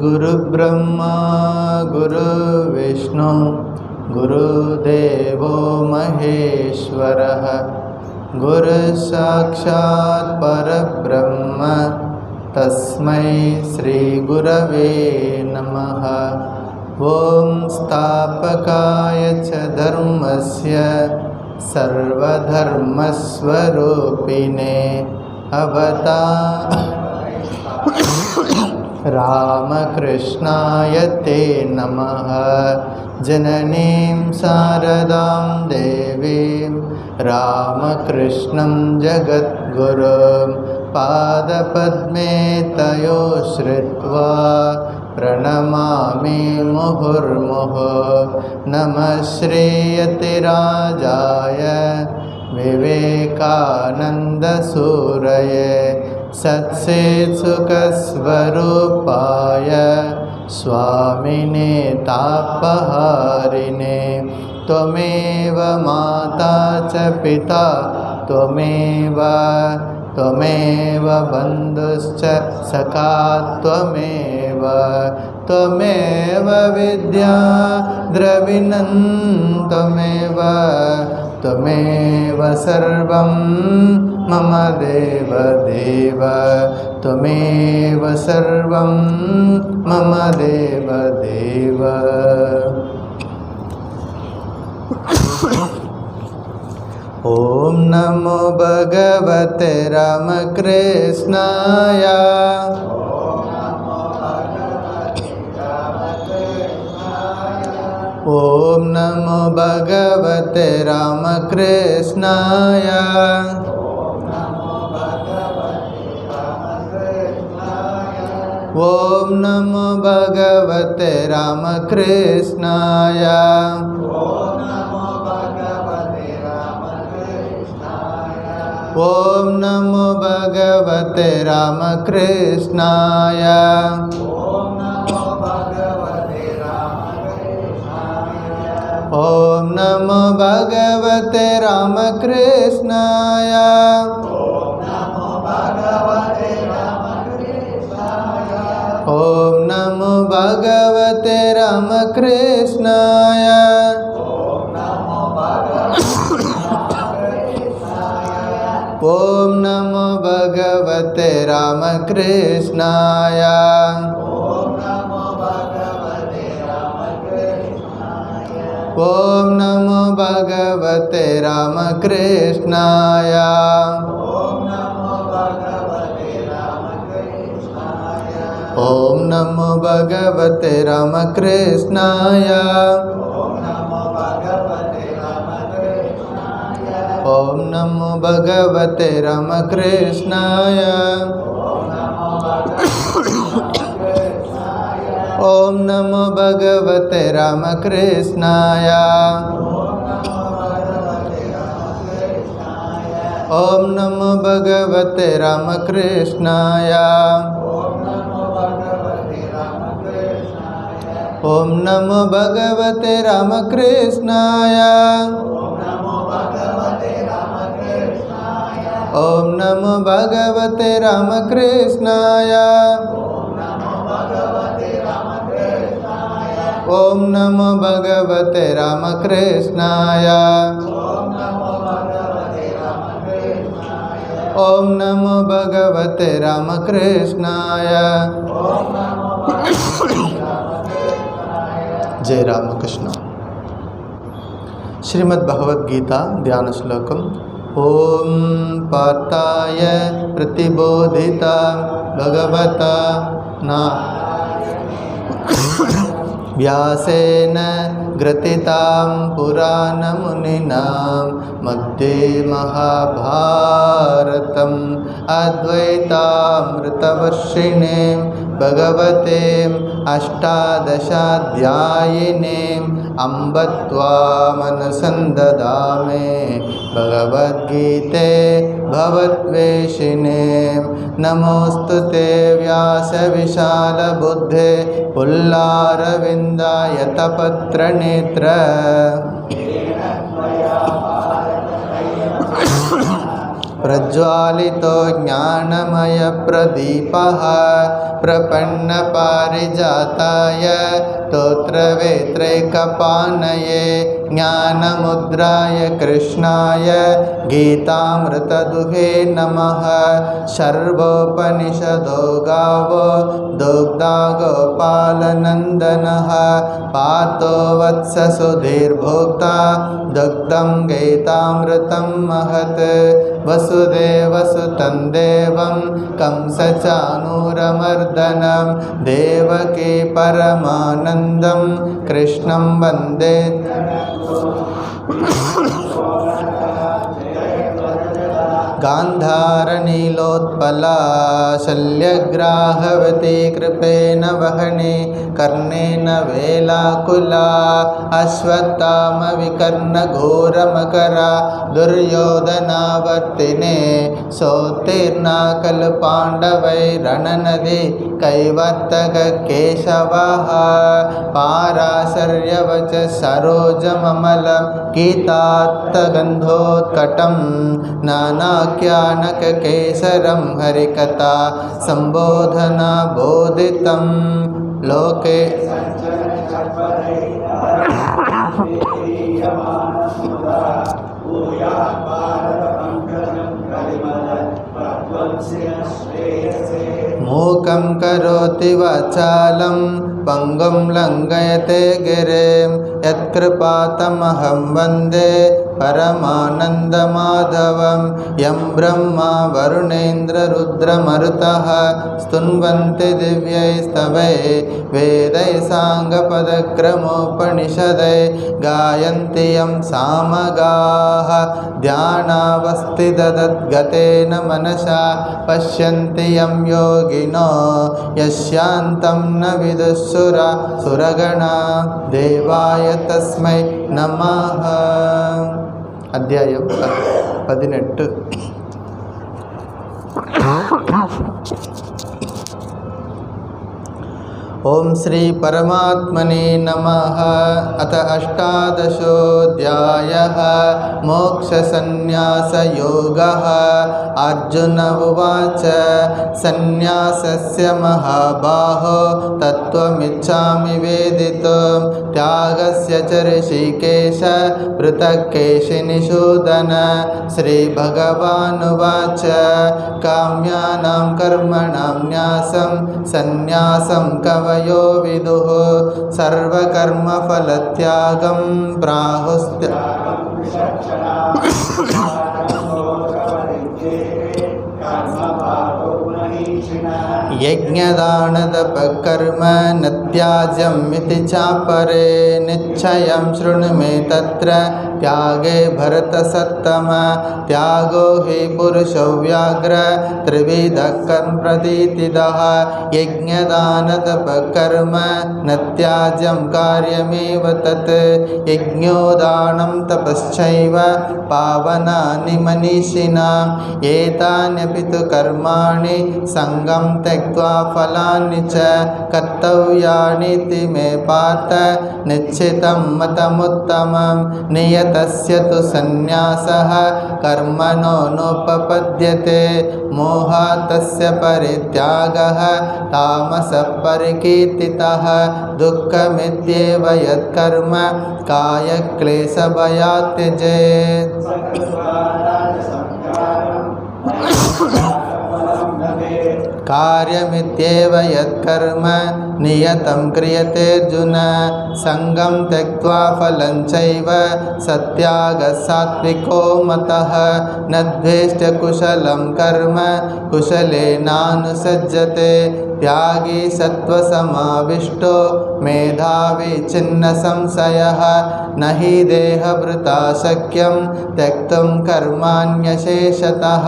गुरुब्रह्मा गुरुविष्णु गुरुदेवो महेश्वरः गुरुसाक्षात् परब्रह्म तस्मै श्रीगुरवे नमः। ॐ स्थापकाय च धर्मस्य सर्वधर्मस्वरूपिणे रामकृष्णाय ते नमः। जननीं शारदां देवीं रामकृष्णं जगद्गुरुं पादपद्मे तयो श्रित्वा प्रणमामि मुहुर्मुहुः। नमः श्रीयतिराजाय विवेकानन्दसूरये सत्सित्सुखस्वरूपाय स्वामिने तापहारिणे। त्वमेव माता च पिता त्वमेव बन्धुश्च सखा त्वमेव विद्या द्रविणं त्वमेव सर्वं मम देव त्वमेव सर्वं मम देव। ॐ नमो भगवते रामकृष्णाय। ॐ नमो भगवते रामकृष्णाय। ॐ नमो भगवते रामकृष्णाय। ॐ नमो भगवते रामकृष्णाय। ॐ नमो भगवते रामकृष्णाय। ॐ नमो भगवते रामकृष्णाय। ॐ नमो भगवते रामकृष्णाय। ॐ नमो भगवते रामकृष्णाय। ॐ नमो भगवते रामकृष्णाय। ॐ नमो भगवते रामकृष्णाय। ॐ नमो भगवते रामकृष्णाय। ॐ नमो भगवते रामकृष्णाय। ॐ नमो भगवते रामकृष्णाय। ॐ नमो भगवते रामकृष्णाय। ॐ नमो भगवते रामकृष्णाय। ॐ नमो भगवते रामकृष्णाय। जय रामकृष्ण। श्रीमद् भगवद गीता ध्यान श्लोकम। ॐ पार्थाय प्रतिबोधिता भगवता व्यासेन ग्रथितां पुराणमुनिना मध्ये महाभारतम् अद्वैतामृतवर्षिणीं भगवते अष्टादशाध्यायिनीं अम्ब त्वामनुसन्दधामि भगवद्गीते भवद्वेषिणीं। नमोऽस्तुते व्यासविशालबुद्धे पुल्लारविन्दायतपत्रनेत्र प्रज्वालितो ज्ञानमयप्रदीपः प्रपन्नपारिजाताय स्तोत्रवेत्रैकपाणये ज्ञानमुद्राय कृष्णाय गीतामृतदुहे नमः। सर्वोपनिषदो गावो दुग्धा गोपालनन्दनः पातो वत्ससुधीर्भोक्ता दुग्धं गीतामृतं महत्। वसुदेवसुतं देवं कंसचाणूरमर्दनं देवकी परमानन्दं कृष्णं वन्दे। गान्धारनीलोत्पला शल्यग्राहवती कृपेण वहने कर्णेन वेलाकुला अश्वत्थामविकर्णघोरमकरा दुर्योधनावर्तिने सोत्तीर्णा खलु पाण्डवैरणनदी कैवर्तककेशवः पाराशर्यवच सरोजममलं गीतात्तगन्धोत्कटं नानाख्यानककेसरं हरिकथा सम्बोधना बोधितं लोके मूकं करोति वाचालं पंगुं लङ्घयते गिरिं यत्कृपातमहं वन्दे परमानन्दमाधवं। यं ब्रह्मा वरुणेन्द्ररुद्रमरुतः स्तुन्वन्ति दिव्यैस्तवैः वेदैः साङ्गपदक्रमोपनिषदैः गायन्ति यं सामगाः ध्यानावस्थिततद्गतेन मनसा पश्यन्ति यं योगिनो यस्यान्तं न विदुःसुरगणा देवाय तस्मै नमः। अध्यायं 18 ओम श्री परमात्मने नमः। अथ अष्टादशोऽध्यायः मोक्षसंन्यासयोगः। अर्जुन उवाच संन्यासस्य महाबाहो तत्त्वमिच्छामि वेदितुं त्यागस्य च ऋषिकेश पृथक् केशिनिषूदन। श्रीभगवानुवाच काम्यानां कर्मणां न्यासं संन्यासं कवयो विदुः सर्वकर्मफलत्यागं प्राहुस्त्य यज्ञदानतपकर्म न त्याज्यम् इति चापरे निश्चयं शृणु मे तत्र त्यागे भरतसत्तम। त्यागो हि पुरुषो व्याघ्र त्रिविधः प्रतीतिदः यज्ञदानतपकर्म न त्याज्यं कार्यमेव तत् यज्ञोदानं तपश्चैव पावनानि मनीषिणाम् एतान्यपि तु कर्माणि संगं त्यक्त्वा फलानि च कर्तव्यानीति मे पार्थ निश्चितं मतमुत्तमं। नियतस्य तु संन्यासः कर्मणो नोपपद्यते मोहात् तस्य परित्यागः तामसः परिकीर्तितः। दुःखमित्येव यत्कर्म कायक्लेशभयात् त्यजेत्। कार्यमित्येव यत्कर्म नियतं क्रियते अर्जुन संगं त्यक्त्वा फलं चैव सत्यागः सात्विको मतः। न द्वेष्ट्य कुशलं कर्म कुशलेनानुसज्जते त्यागी सत्त्वसमाविष्टो मेधावी छिन्न संशयः। न हि देहभृता शक्यं त्यक्तुं कर्माण्यशेषतः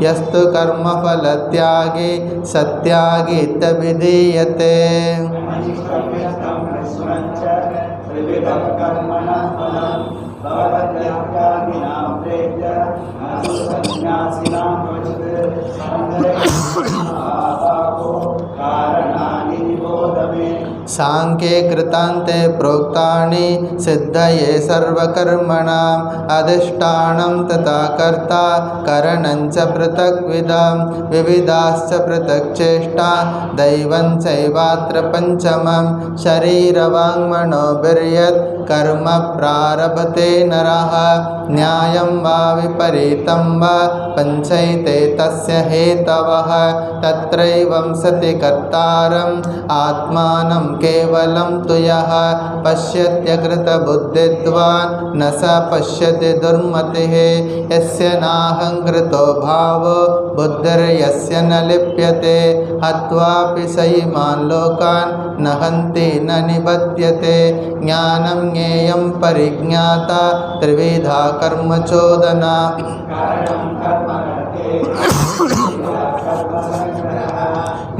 यस्तु कर्मफलत्यागी सत्यागीत्यभिधीयते। सांख्ये कृतान्ते प्रोक्तानि सिद्धये सर्वकर्मणाम् अधिष्ठानं तथा कर्ता करणं च पृथग्विधं विविधाश्च पृथक् चेष्टा दैवं चैवात्र पंचमं शरीरवाङ्मनोभिर्यत् कर्म प्रारभते नरः न्यायं वा विपरीतं वा पञ्चैते तस्य हेतवः तत्रैवं सति कर्तारम् आत्मानं केवलं तु यः पश्यत्यकृतबुद्धित्वान् न स पश्यति दुर्मतिः यस्य नाहङ्कृतो भावो बुद्धिर्यस्य न लिप्यते हत्वापि स इमान् लोकान् न हन्ति न निबध्यते ज्ञानं ज्ञेयं परिज्ञाता त्रिविधा कर्मचोदना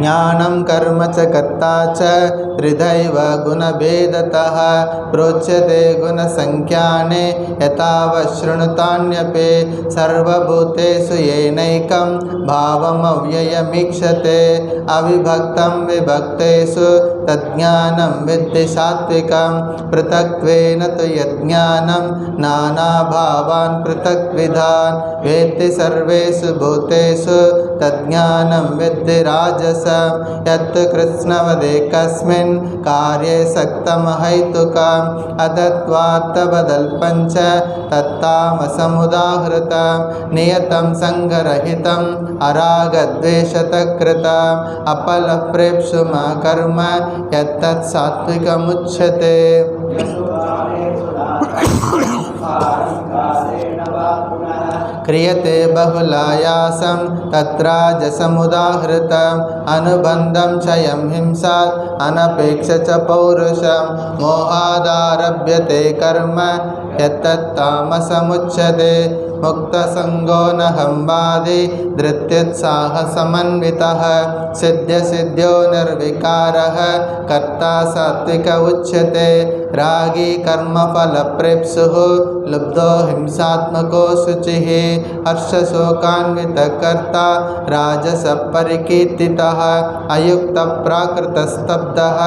ज्ञानं कर्म च कर्ता च त्रिधैव गुणभेदतः प्रोच्यते गुणसंख्याने यथावशृणुतान्यपि सर्वभूतेषु येनैकं भावमव्ययमीक्षते अविभक्तं विभक्तेषु तज्ज्ञानं विद्धि सात्विकं पृथक्त्वेन तु यज्ञानं नानाभावान् पृथक्विधान् वेत्ति सर्वेषु भूतेषु तज्ज्ञानं विद्धि राजसं यत् कृत्स्नवदेकस्मिन् कार्ये सक्तमहैतुकम् अदत्वात्तबदल्पं च तत्तामसमुदाहृतं नियतं सङ्गरहितम् अरागद्वेषतकृतम् अपलप्रेप्सुमा कर्म यत्तत् सात्विकमुच्यते क्रियते बहुलायासं तत्राजसमुदाहृतम् अनुबन्धं क्षयं हिंसात् अनपेक्ष च पौरुषं मोहादारभ्यते कर्म यत्तत्तामसमुच्यते मुक्तसङ्गो न हम्बादि धृत्युत्साहसमन्वितः सिद्ध्यसिद्ध्यो निर्विकारः कर्ता सात्विक उच्यते रागी कर्मफलप्रेप्सुः लुब्धो हिंसात्मको शुचिः हर्षशोकान्वितकर्ता राजसपरिकीर्तितः अयुक्तप्राकृतस्तब्धः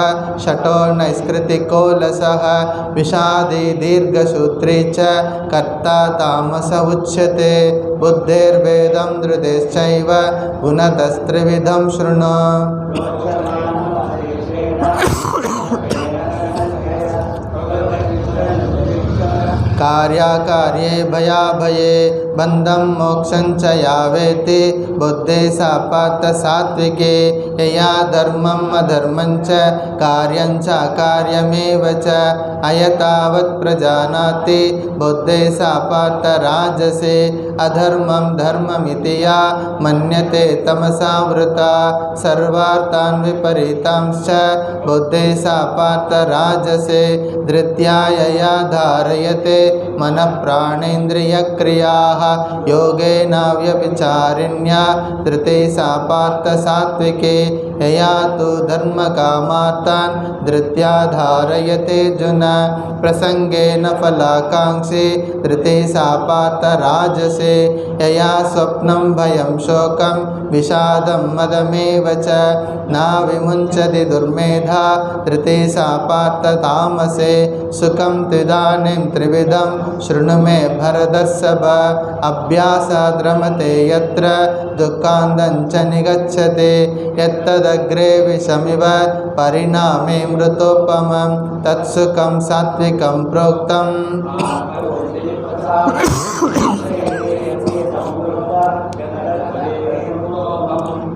शठो नैष्कृतिकोलसः विषादी दीर्घसूत्री च कर्ता तामस उच्यते बुद्धेर्भेदं धृतेश्चैव गुणतस्त्रिविधं शृणु कार्याकार्ये भयाभये बन्धं मोक्षं च यावेति बुद्धे सा पार्थ सात्विके यया धर्मम् अधर्मं च कार्यं च अकार्यमेव च अयतावत् प्रजानाति बुद्धे सा पार्थ राजसे अधर्मं धर्ममिति या मन्यते तमसावृता सर्वार्थान् विपरीतांश्च बुद्धे सा पार्थ राजसे धृत्या यया धारयते मनः प्राणेन्द्रियक्रियाः योगेन व्यभिचारिण्या धृते सा पार्थ सात्विके यया तु धर्मकामार्थान् धृत्या धारयते अर्जुन प्रसंगेन फलाकांक्षी धृते सा पार्थ राजसे यया स्वप्नं भयं शोकं विषादं मदमेव च न विमुञ्चति दुर्मेधा धृते सा पार्थ तामसे सुखं त्विदानीं त्रिविधं शृणु मे भरतर्षभ अभ्यासाद् रमते यत्र दुःखान्तं च निगच्छति यत्तदग्रे विषमिव परिणामे मृतोपमं तत्सुखं सात्विकं प्रोक्तम्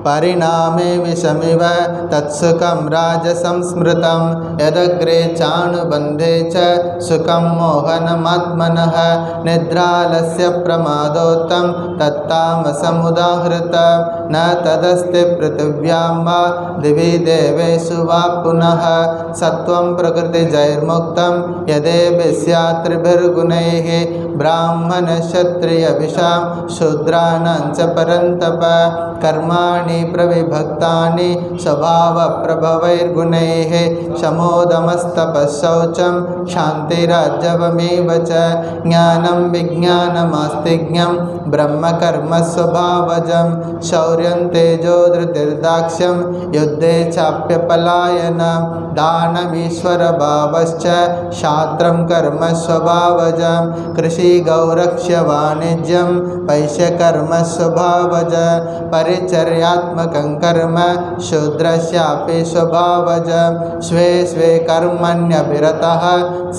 परिणामे विषमिव तत्सुखं राजसंस्मृतं यदग्रे चानुबन्धे च सुखं मोहनमात्मनः निद्रालस्य प्रमादोत्तं तत्तामसमुदाहृतं न तदस्ति पृथिव्यां वा दिवि देवेषु वा पुनः सत्त्वं प्रकृतिजैर्मुक्तं यदेभिः स्यात् त्रिभिर्गुणैः ब्राह्मणक्षत्रियविषां शूद्राणां च परन्तप कर्माणि गुणानि प्रविभक्तानि स्वभावप्रभवैर्गुणैः शमोदमस्तपःशौचं क्षान्तिरार्जवमेव च ज्ञानं विज्ञानमास्तिज्ञं ब्रह्मकर्मस्वभावजं शौर्यं तेजो धृतिर्दाक्ष्यं युद्धे चाप्यपलायनं दानमीश्वरभावश्च शास्त्रं कर्मस्वभावजं कृषिगौरक्ष्यवाणिज्यं वैश्यकर्मस्वभावज परिचर्यात्मकं कर्म शूद्रस्यापि स्वभावज स्वे स्वे कर्मण्यभिरतः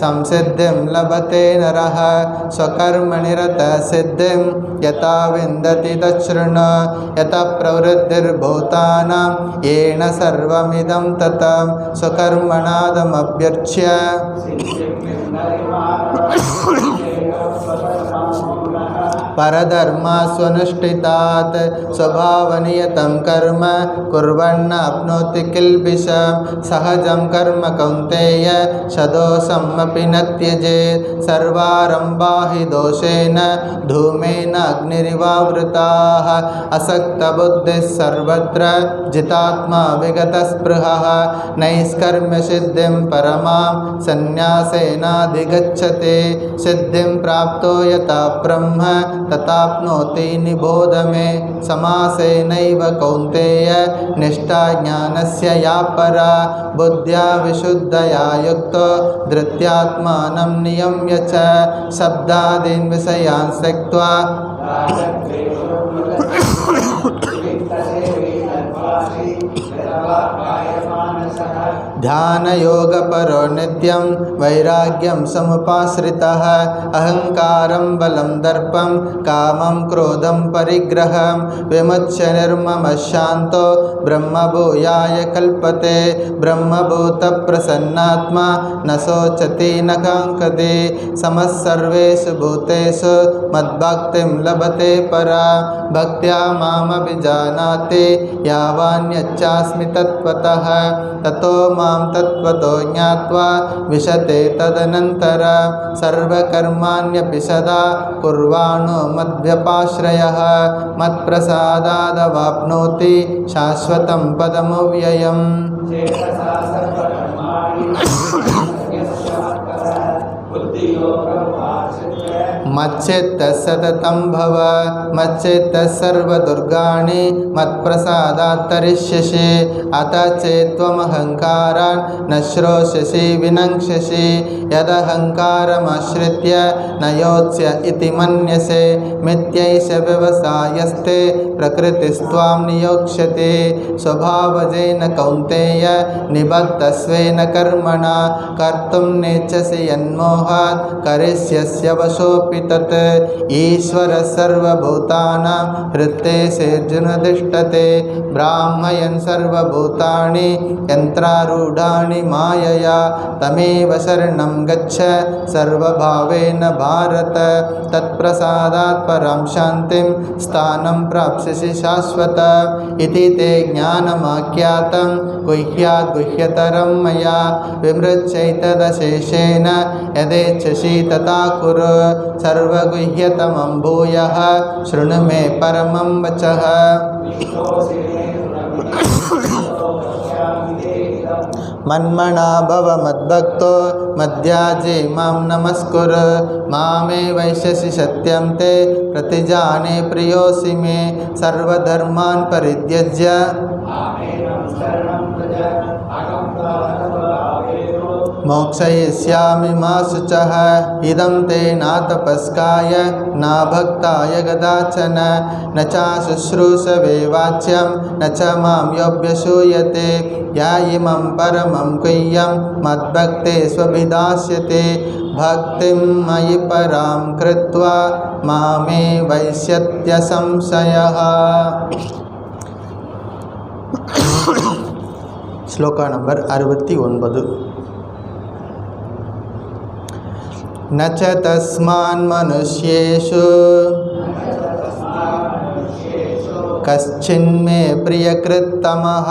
संसिद्धिं लभते नरः स्वकर्मनिरतः सिद्धिं यथा विन्दति तच्छृणु यतः प्रवृत्तिर्भूतानां येन सर्वमिदं ततं स्वकर्मणादमभ्यर्च्य परधर्मास्वनुष्ठितात् स्वभावनियतं कर्म कुर्वन्नाप्नोति किल्बिषं सहजं कर्म कौन्तेय सदोषमपि न त्यजेत् सर्वारम्भा हि दोषेण धूमेन अग्निरिवावृताः असक्तबुद्धिः सर्वत्र जितात्मा विगतस्पृहः नैष्कर्म्यसिद्धिं परमां सन्न्यासेनाधिगच्छति सिद्धिं प्राप्तो यथा ब्रह्म तथाप्नोति निबोध मे समासेनैव कौन्तेय निष्ठा ज्ञानस्य या परा बुद्ध्या विशुद्धया युक्तो धृत्यात्मानं नियम्य च शब्दादीन् विषयान् त्यक्त्वा ध्यानयोगपरो नित्यं वैराग्यं समुपाश्रितः अहङ्कारं बलं दर्पं कामं क्रोधं परिग्रहं विमुच्य निर्ममः शान्तो ब्रह्मभूयाय कल्पते ब्रह्मभूतप्रसन्नात्मा न शोचति न काङ्क्षति समः सर्वेषु भूतेषु मद्भक्तिं लभते परा भक्त्या मामभिजानाति यावान्यच्चास्मि तत्त्वतः ततो मां तत्त्वतो ज्ञात्वा विशते तदनन्तर सर्वकर्माण्यपि सदा कुर्वाणो मद्व्यपाश्रयः मत्प्रसादादवाप्नोति शाश्वतं पदमव्ययम् मच्चित्तः सततं भव मच्चित्तः सर्वदुर्गाणि मत्प्रसादात् तरिष्यसि अत चेत्त्वमहङ्कारान् न श्रोष्यसि विनङ्क्ष्यसि यदहङ्कारमाश्रित्य न योत्स्य इति मन्यसे मिथ्यैष व्यवसायस्ते प्रकृतिस्त्वां नियोक्ष्यति स्वभावजेन कौन्तेय निबद्धस्वेन कर्मणा कर्तुं नेच्छसि यन्मोहात् करिष्यस्य वशोऽपि तत् ईश्वर सर्वभूतानां हृत्तेषेऽर्जुन तिष्ठते ब्राह्मयन् सर्वभूतानि यन्त्रारूढानि मायया तमेव शरणं गच्छ सर्वभावेन भारत तत्प्रसादात् परां शान्तिं स्थानं प्राप्स्यसि शाश्वत इति ते ज्ञानमाख्यातं गुह्यात् गुह्यतरं मया विमृच्यैतदशेषेण यदेच्छसि तथा कुरु सर्वगुह्यतमं भूयः शृणु मे परमं वचः मन्मना भव मद्भक्तो मद्याजी मां नमस्कुरु मामे वैश्यसि सत्यं ते प्रतिजाने प्रियोऽसि मे सर्वधर्मान् परित्यज्य मोक्षयिष्यामि मा शुचः इदं ते न तपस्काय न भक्ताय कदाचन न च शुश्रूषवे वाच्यं न च मां योऽभ्यसूयते या इमं परमं गुह्यं मद्भक्तेष्वभिधास्यते भक्तिं मयि परां कृत्वा मामे वैष्यत्यसंशयः। श्लोक नंबर 69। न च तस्मान्मनुष्येषु कश्चिन्मे प्रियकृत्तमः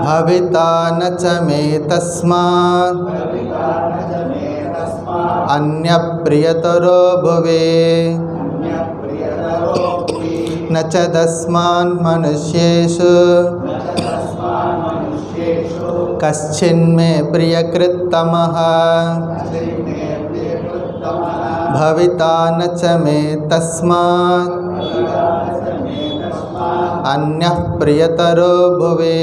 भविता न च मे तस्मात् अन्यप्रियतरो भुवे न च तस्मान् मनुष्येषु कश्चिन्मे प्रियकृत्तमः भविता न च मे तस्मात् अन्यः प्रियतरो भुवे.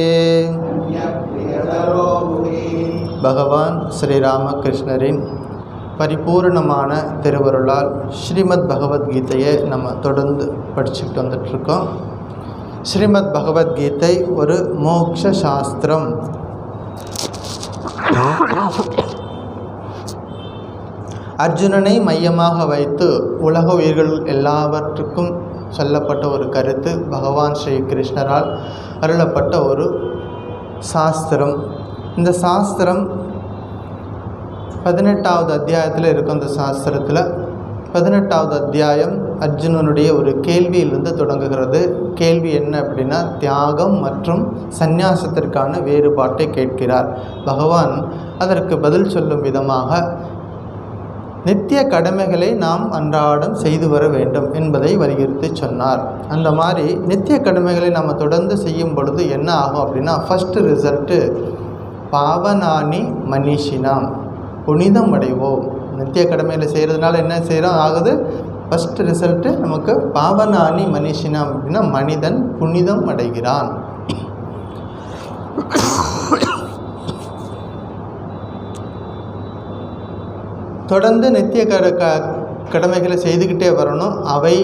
பகவான் ஸ்ரீராமகிருஷ்ணரின் பரிபூர்ணமான திருவருளால் ஸ்ரீமத் பகவத்கீதையை நம்ம தொடர்ந்து படிச்சுக்கிட்டு வந்துட்டுருக்கோம். ஸ்ரீமத் பகவத்கீதை ஒரு மோக்ஷ சாஸ்திரம். அர்ஜுனனை மையமாக வைத்து உலக உயிர்கள் எல்லாவற்றுக்கும் சொல்லப்பட்ட ஒரு கருத்து பகவான் ஸ்ரீ கிருஷ்ணரால் அருளப்பட்ட ஒரு சாஸ்திரம். இந்த சாஸ்திரம் 18வது அத்தியாயத்தில் இருக்கும். அந்த சாஸ்திரத்தில் 18வது அத்தியாயம் அர்ஜுனனுடைய ஒரு கேள்வியிலிருந்து தொடங்குகிறது. கேள்வி என்ன அப்படின்னா, தியாகம் மற்றும் சந்நியாசத்திற்கான வேறுபாட்டை கேட்கிறார். பகவான் அதற்கு பதில் சொல்லும் விதமாக நித்திய கடமைகளை நாம் அன்றாடம் செய்து வர வேண்டும் என்பதை வலியுறுத்தி சொன்னார். அந்த மாதிரி நித்திய கடமைகளை நம்ம தொடர்ந்து செய்யும் பொழுது என்ன ஆகும் அப்படின்னா, ஃபஸ்ட்டு ரிசல்ட்டு பாவனானி மனிஷினாம், புனிதம் அடைவோம். நித்திய கடமையில் செய்கிறதுனால என்ன செய்கிறோம் ஆகுது, ஃபஸ்ட்டு ரிசல்ட்டு நமக்கு பாவனானி மனிஷினாம் அப்படின்னா மனிதன் புனிதம் அடைகிறான். தொடர்ந்து நித்திய கடமைகளை செய்துக்கிட்டே வரணும். அவை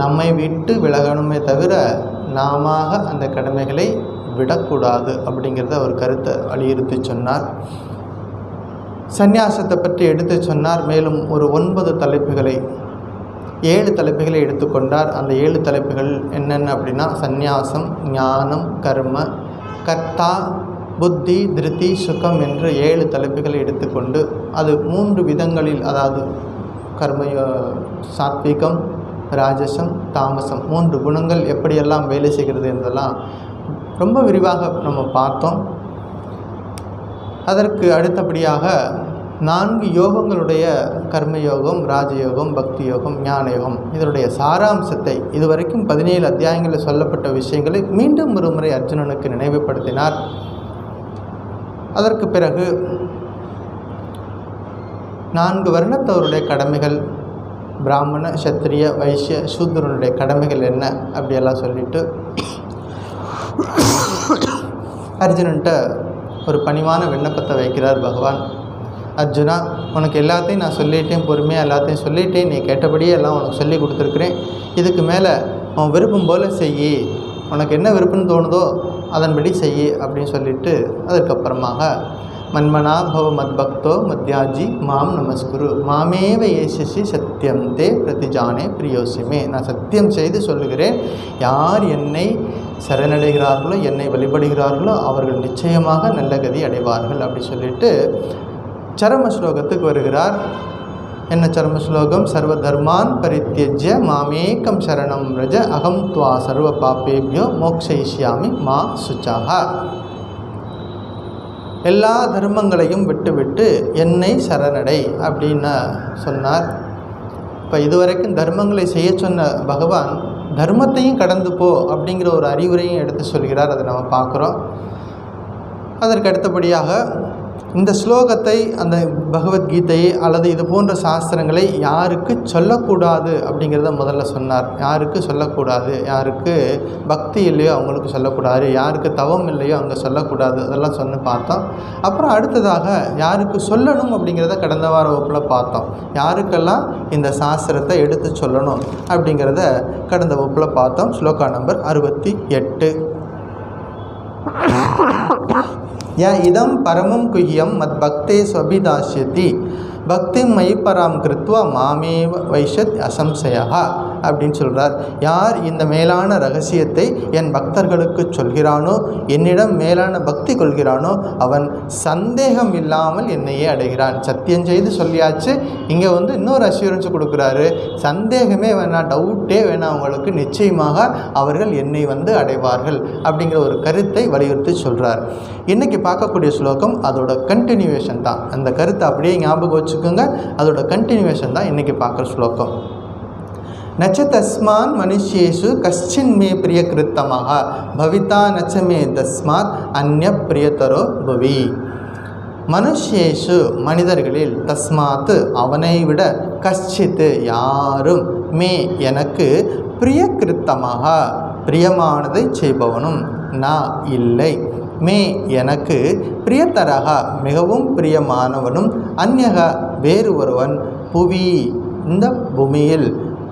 நம்மை விட்டு விலகணுமே தவிர நாம அந்த கடமைகளை விடக்கூடாது அப்படிங்கிறத ஒரு கருத்தை வலியுறுத்தி சொன்னார். சந்நியாசத்தை பற்றி எடுத்து சொன்னார். மேலும் ஒரு 9 தலைப்புகளை 7 தலைப்புகளை எடுத்துக்கொண்டார். அந்த 7 தலைப்புகள் என்னென்ன அப்படின்னா, சந்நியாசம், ஞானம், கர்ம, கர்த்தா, புத்தி, திருத்தி, சுகம் என்று 7 தலைப்புகளை எடுத்துக்கொண்டு அது 3 விதங்களில், அதாவது கர்ம, சாத்விகம், ராஜசம், தாமசம் 3 குணங்கள் எப்படியெல்லாம் வேலை செய்கிறது என்றெல்லாம் ரொம்ப விரிவாக நம்ம பார்த்தோம். அதற்கு அடுத்தபடியாக 4 யோகங்களுடைய கர்மயோகம், ராஜயோகம், பக்தி யோகம், ஞான யோகம் இதனுடைய சாராம்சத்தை இதுவரைக்கும் 17 அத்தியாயங்களில் சொல்லப்பட்ட விஷயங்களை மீண்டும் ஒரு முறை அர்ஜுனனுக்கு நினைவுபடுத்தினார். அதற்கு பிறகு 4 வர்ணத்தவருடைய கடமைகள், பிராமண, சத்திரிய, வைசிய, சூத்ரனுடைய கடமைகள் என்ன அப்படியெல்லாம் சொல்லிட்டு அர்ஜுனன்ட்ட ஒரு பணிவான விண்ணப்பத்தை வைக்கிறார் பகவான். அர்ஜுனா, உனக்கு எல்லாத்தையும் நான் சொல்லிட்டேன், பொறுமையாக எல்லாத்தையும் சொல்லிட்டேன், நீ கேட்டபடியே எல்லாம் உனக்கு சொல்லி கொடுத்துருக்குறேன். இதுக்கு மேலே உன் விருப்பம் போல் செய், உனக்கு என்ன விருப்பம்னு தோணுதோ அதன்படி செய் அப்படின்னு சொல்லிட்டு அதுக்கப்புறமாக மன்மனா பவ மத்பக்தோ மத்யாஜி மாம் நமஸ்குரு மாமேவ ஏசிசி சத்தியம் தே பிரதிஜானே பிரியோசிமே. நான் சத்தியம் செய்து சொல்லுகிறேன், யார் என்னை சரணடைகிறார்களோ, என்னை வழிபடுகிறார்களோ அவர்கள் நிச்சயமாக நல்ல கதி அடைவார்கள் அப்படி சொல்லிட்டு சரம ஸ்லோகத்துக்கு வருகிறார். என்ன சரம ஸ்லோகம்? சர்வ தர்மான் பரித்யஜ்ய மாமேகம் சரணம் ரஜ அகம் துவா சர்வ பாப்பேபியோ மோக்ஷயிஷ்யாமி மா சுச்சாக. எல்லா தர்மங்களையும் விட்டுவிட்டு என்னை சரணடை அப்படின்னு சொன்னார். இப்போ இதுவரைக்கும் தர்மங்களை செய்ய சொன்ன பகவான் தர்மத்தையும் கடந்து போ அப்படிங்கிற ஒரு அறிவுரையும் எடுத்து சொல்கிறார். அதை நம்ம பார்க்குறோம். அதற்கு அடுத்தபடியாக இந்த ஸ்லோகத்தை, அந்த பகவத்கீதையை அல்லது இது போன்ற சாஸ்திரங்களை யாருக்கு சொல்லக்கூடாது அப்படிங்கிறத முதல்ல சொன்னார். யாருக்கு சொல்லக்கூடாது, யாருக்கு பக்தி இல்லையோ அவங்களுக்கு சொல்லக்கூடாது, யாருக்கு தவம் இல்லையோ அவங்க சொல்லக்கூடாது, அதெல்லாம் சொன்னு பார்த்தோம். அப்புறம் அடுத்ததாக யாருக்கு சொல்லணும் அப்படிங்கிறத கடந்த வார வகுப்பில் பார்த்தோம். யாருக்கெல்லாம் இந்த சாஸ்திரத்தை எடுத்து சொல்லணும் அப்படிங்கிறத கடந்த வகுப்பில் பார்த்தோம். ஸ்லோகா நம்பர் 68. ய இதம் பரமம் குஹ்யம் மத் பக்தே ஸ்வபிதாஷ்யதி பக்தி மயிப்பராம் கிருத்வா மாமேவ வைஷத் அசம்சயா அப்படின்னு சொல்கிறார். யார் இந்த மேலான ரகசியத்தை என் பக்தர்களுக்கு சொல்கிறானோ, என்னிடம் மேலான பக்தி கொள்கிறானோ, அவன் சந்தேகம் இல்லாமல் என்னையே அடைகிறான். சத்தியம் செய்து சொல்லியாச்சு, இங்கே இன்னொரு அஷ்யூரன்ஸ் கொடுக்குறாரு. சந்தேகமே வேணாம், டவுட்டே வேணாம், அவங்களுக்கு நிச்சயமாக அவர்கள் என்னை அடைவார்கள் அப்படிங்கிற ஒரு கருத்தை வலியுறுத்தி சொல்கிறார். இன்றைக்கி பார்க்கக்கூடிய ஸ்லோகம் அதோட கண்டினியூவேஷன் தான். அந்த கருத்தை அப்படியே ஞாபகம் வச்சுக்கோங்க. அதோட கண்டினியூவேஷன் தான் இன்றைக்கி பார்க்குற ஸ்லோகம். நச்ச தஸ்மான் மனுஷ்யேஷு கஷ்டின் மே பிரியகிருத்தமாக பவிதா நச்ச மே தஸ்மாத் அந்நிய பிரியதரோ புவி. மனுஷ்யேஷு மனிதர்களில் தஸ்மாத்து அவனை விட கஷ்டித்து யாரும் மே எனக்கு பிரியகிருத்தமாக பிரியமானதை செய்பவனும் நான் இல்லை. மே எனக்கு பிரியத்தரக மிகவும் பிரியமானவனும் அந்யக வேறு ஒருவன் புவி இந்த பூமியில்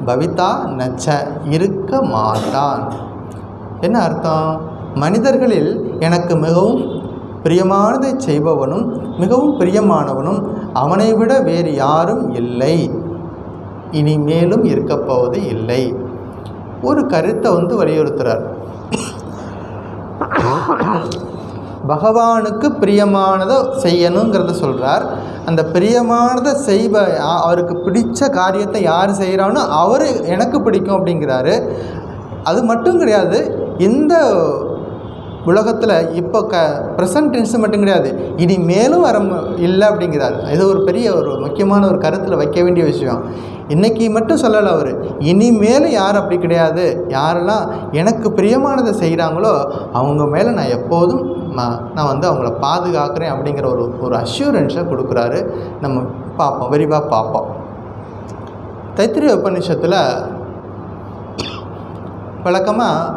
பவிதா நச்ச இருக்க மாட்டான். என்ன அர்த்தம்? மனிதர்களில் எனக்கு மிகவும் பிரியமானதை செய்பவனும் மிகவும் பிரியமானவனும் அவனை விட வேறு யாரும் இல்லை, இனிமேலும் இருக்கப் போவது இல்லை. ஒரு கருத்தை வலியுறுத்துகிறார். பகவானுக்கு பிரியமானதை செய்யணுங்கிறத சொல்கிறார். அந்த பிரியமானதை அவருக்கு பிடிச்ச காரியத்தை யார் செய்கிறானோ அவர் எனக்கு பிடிக்கும் அப்படிங்கிறாரு. அது மட்டும் கிடையாது, இந்த உலகத்தில் இப்போ ப்ரெசன்ட் டென்ஸ் மட்டும் கிடையாது, இனி மேலும் இல்லை அப்படிங்கிறார். இது ஒரு பெரிய ஒரு முக்கியமான ஒரு கருத்தில் வைக்க வேண்டிய விஷயம். இன்றைக்கி மட்டும் சொல்லலை அவர், இனிமேலும் யாரும் அப்படி கிடையாது. யாரெல்லாம் எனக்கு பிரியமானதை செய்கிறாங்களோ அவங்க மேலே நான் எப்போதும் நான் அவங்கள பாதுகாக்கிறேன் அப்படிங்கிற ஒரு அஷ்யூரன்ஸை கொடுக்குறாரு. நம்ம பார்ப்போம், விரிவாக பார்ப்போம். தைத்திரிய உபநிஷத்தில் வழக்கமாக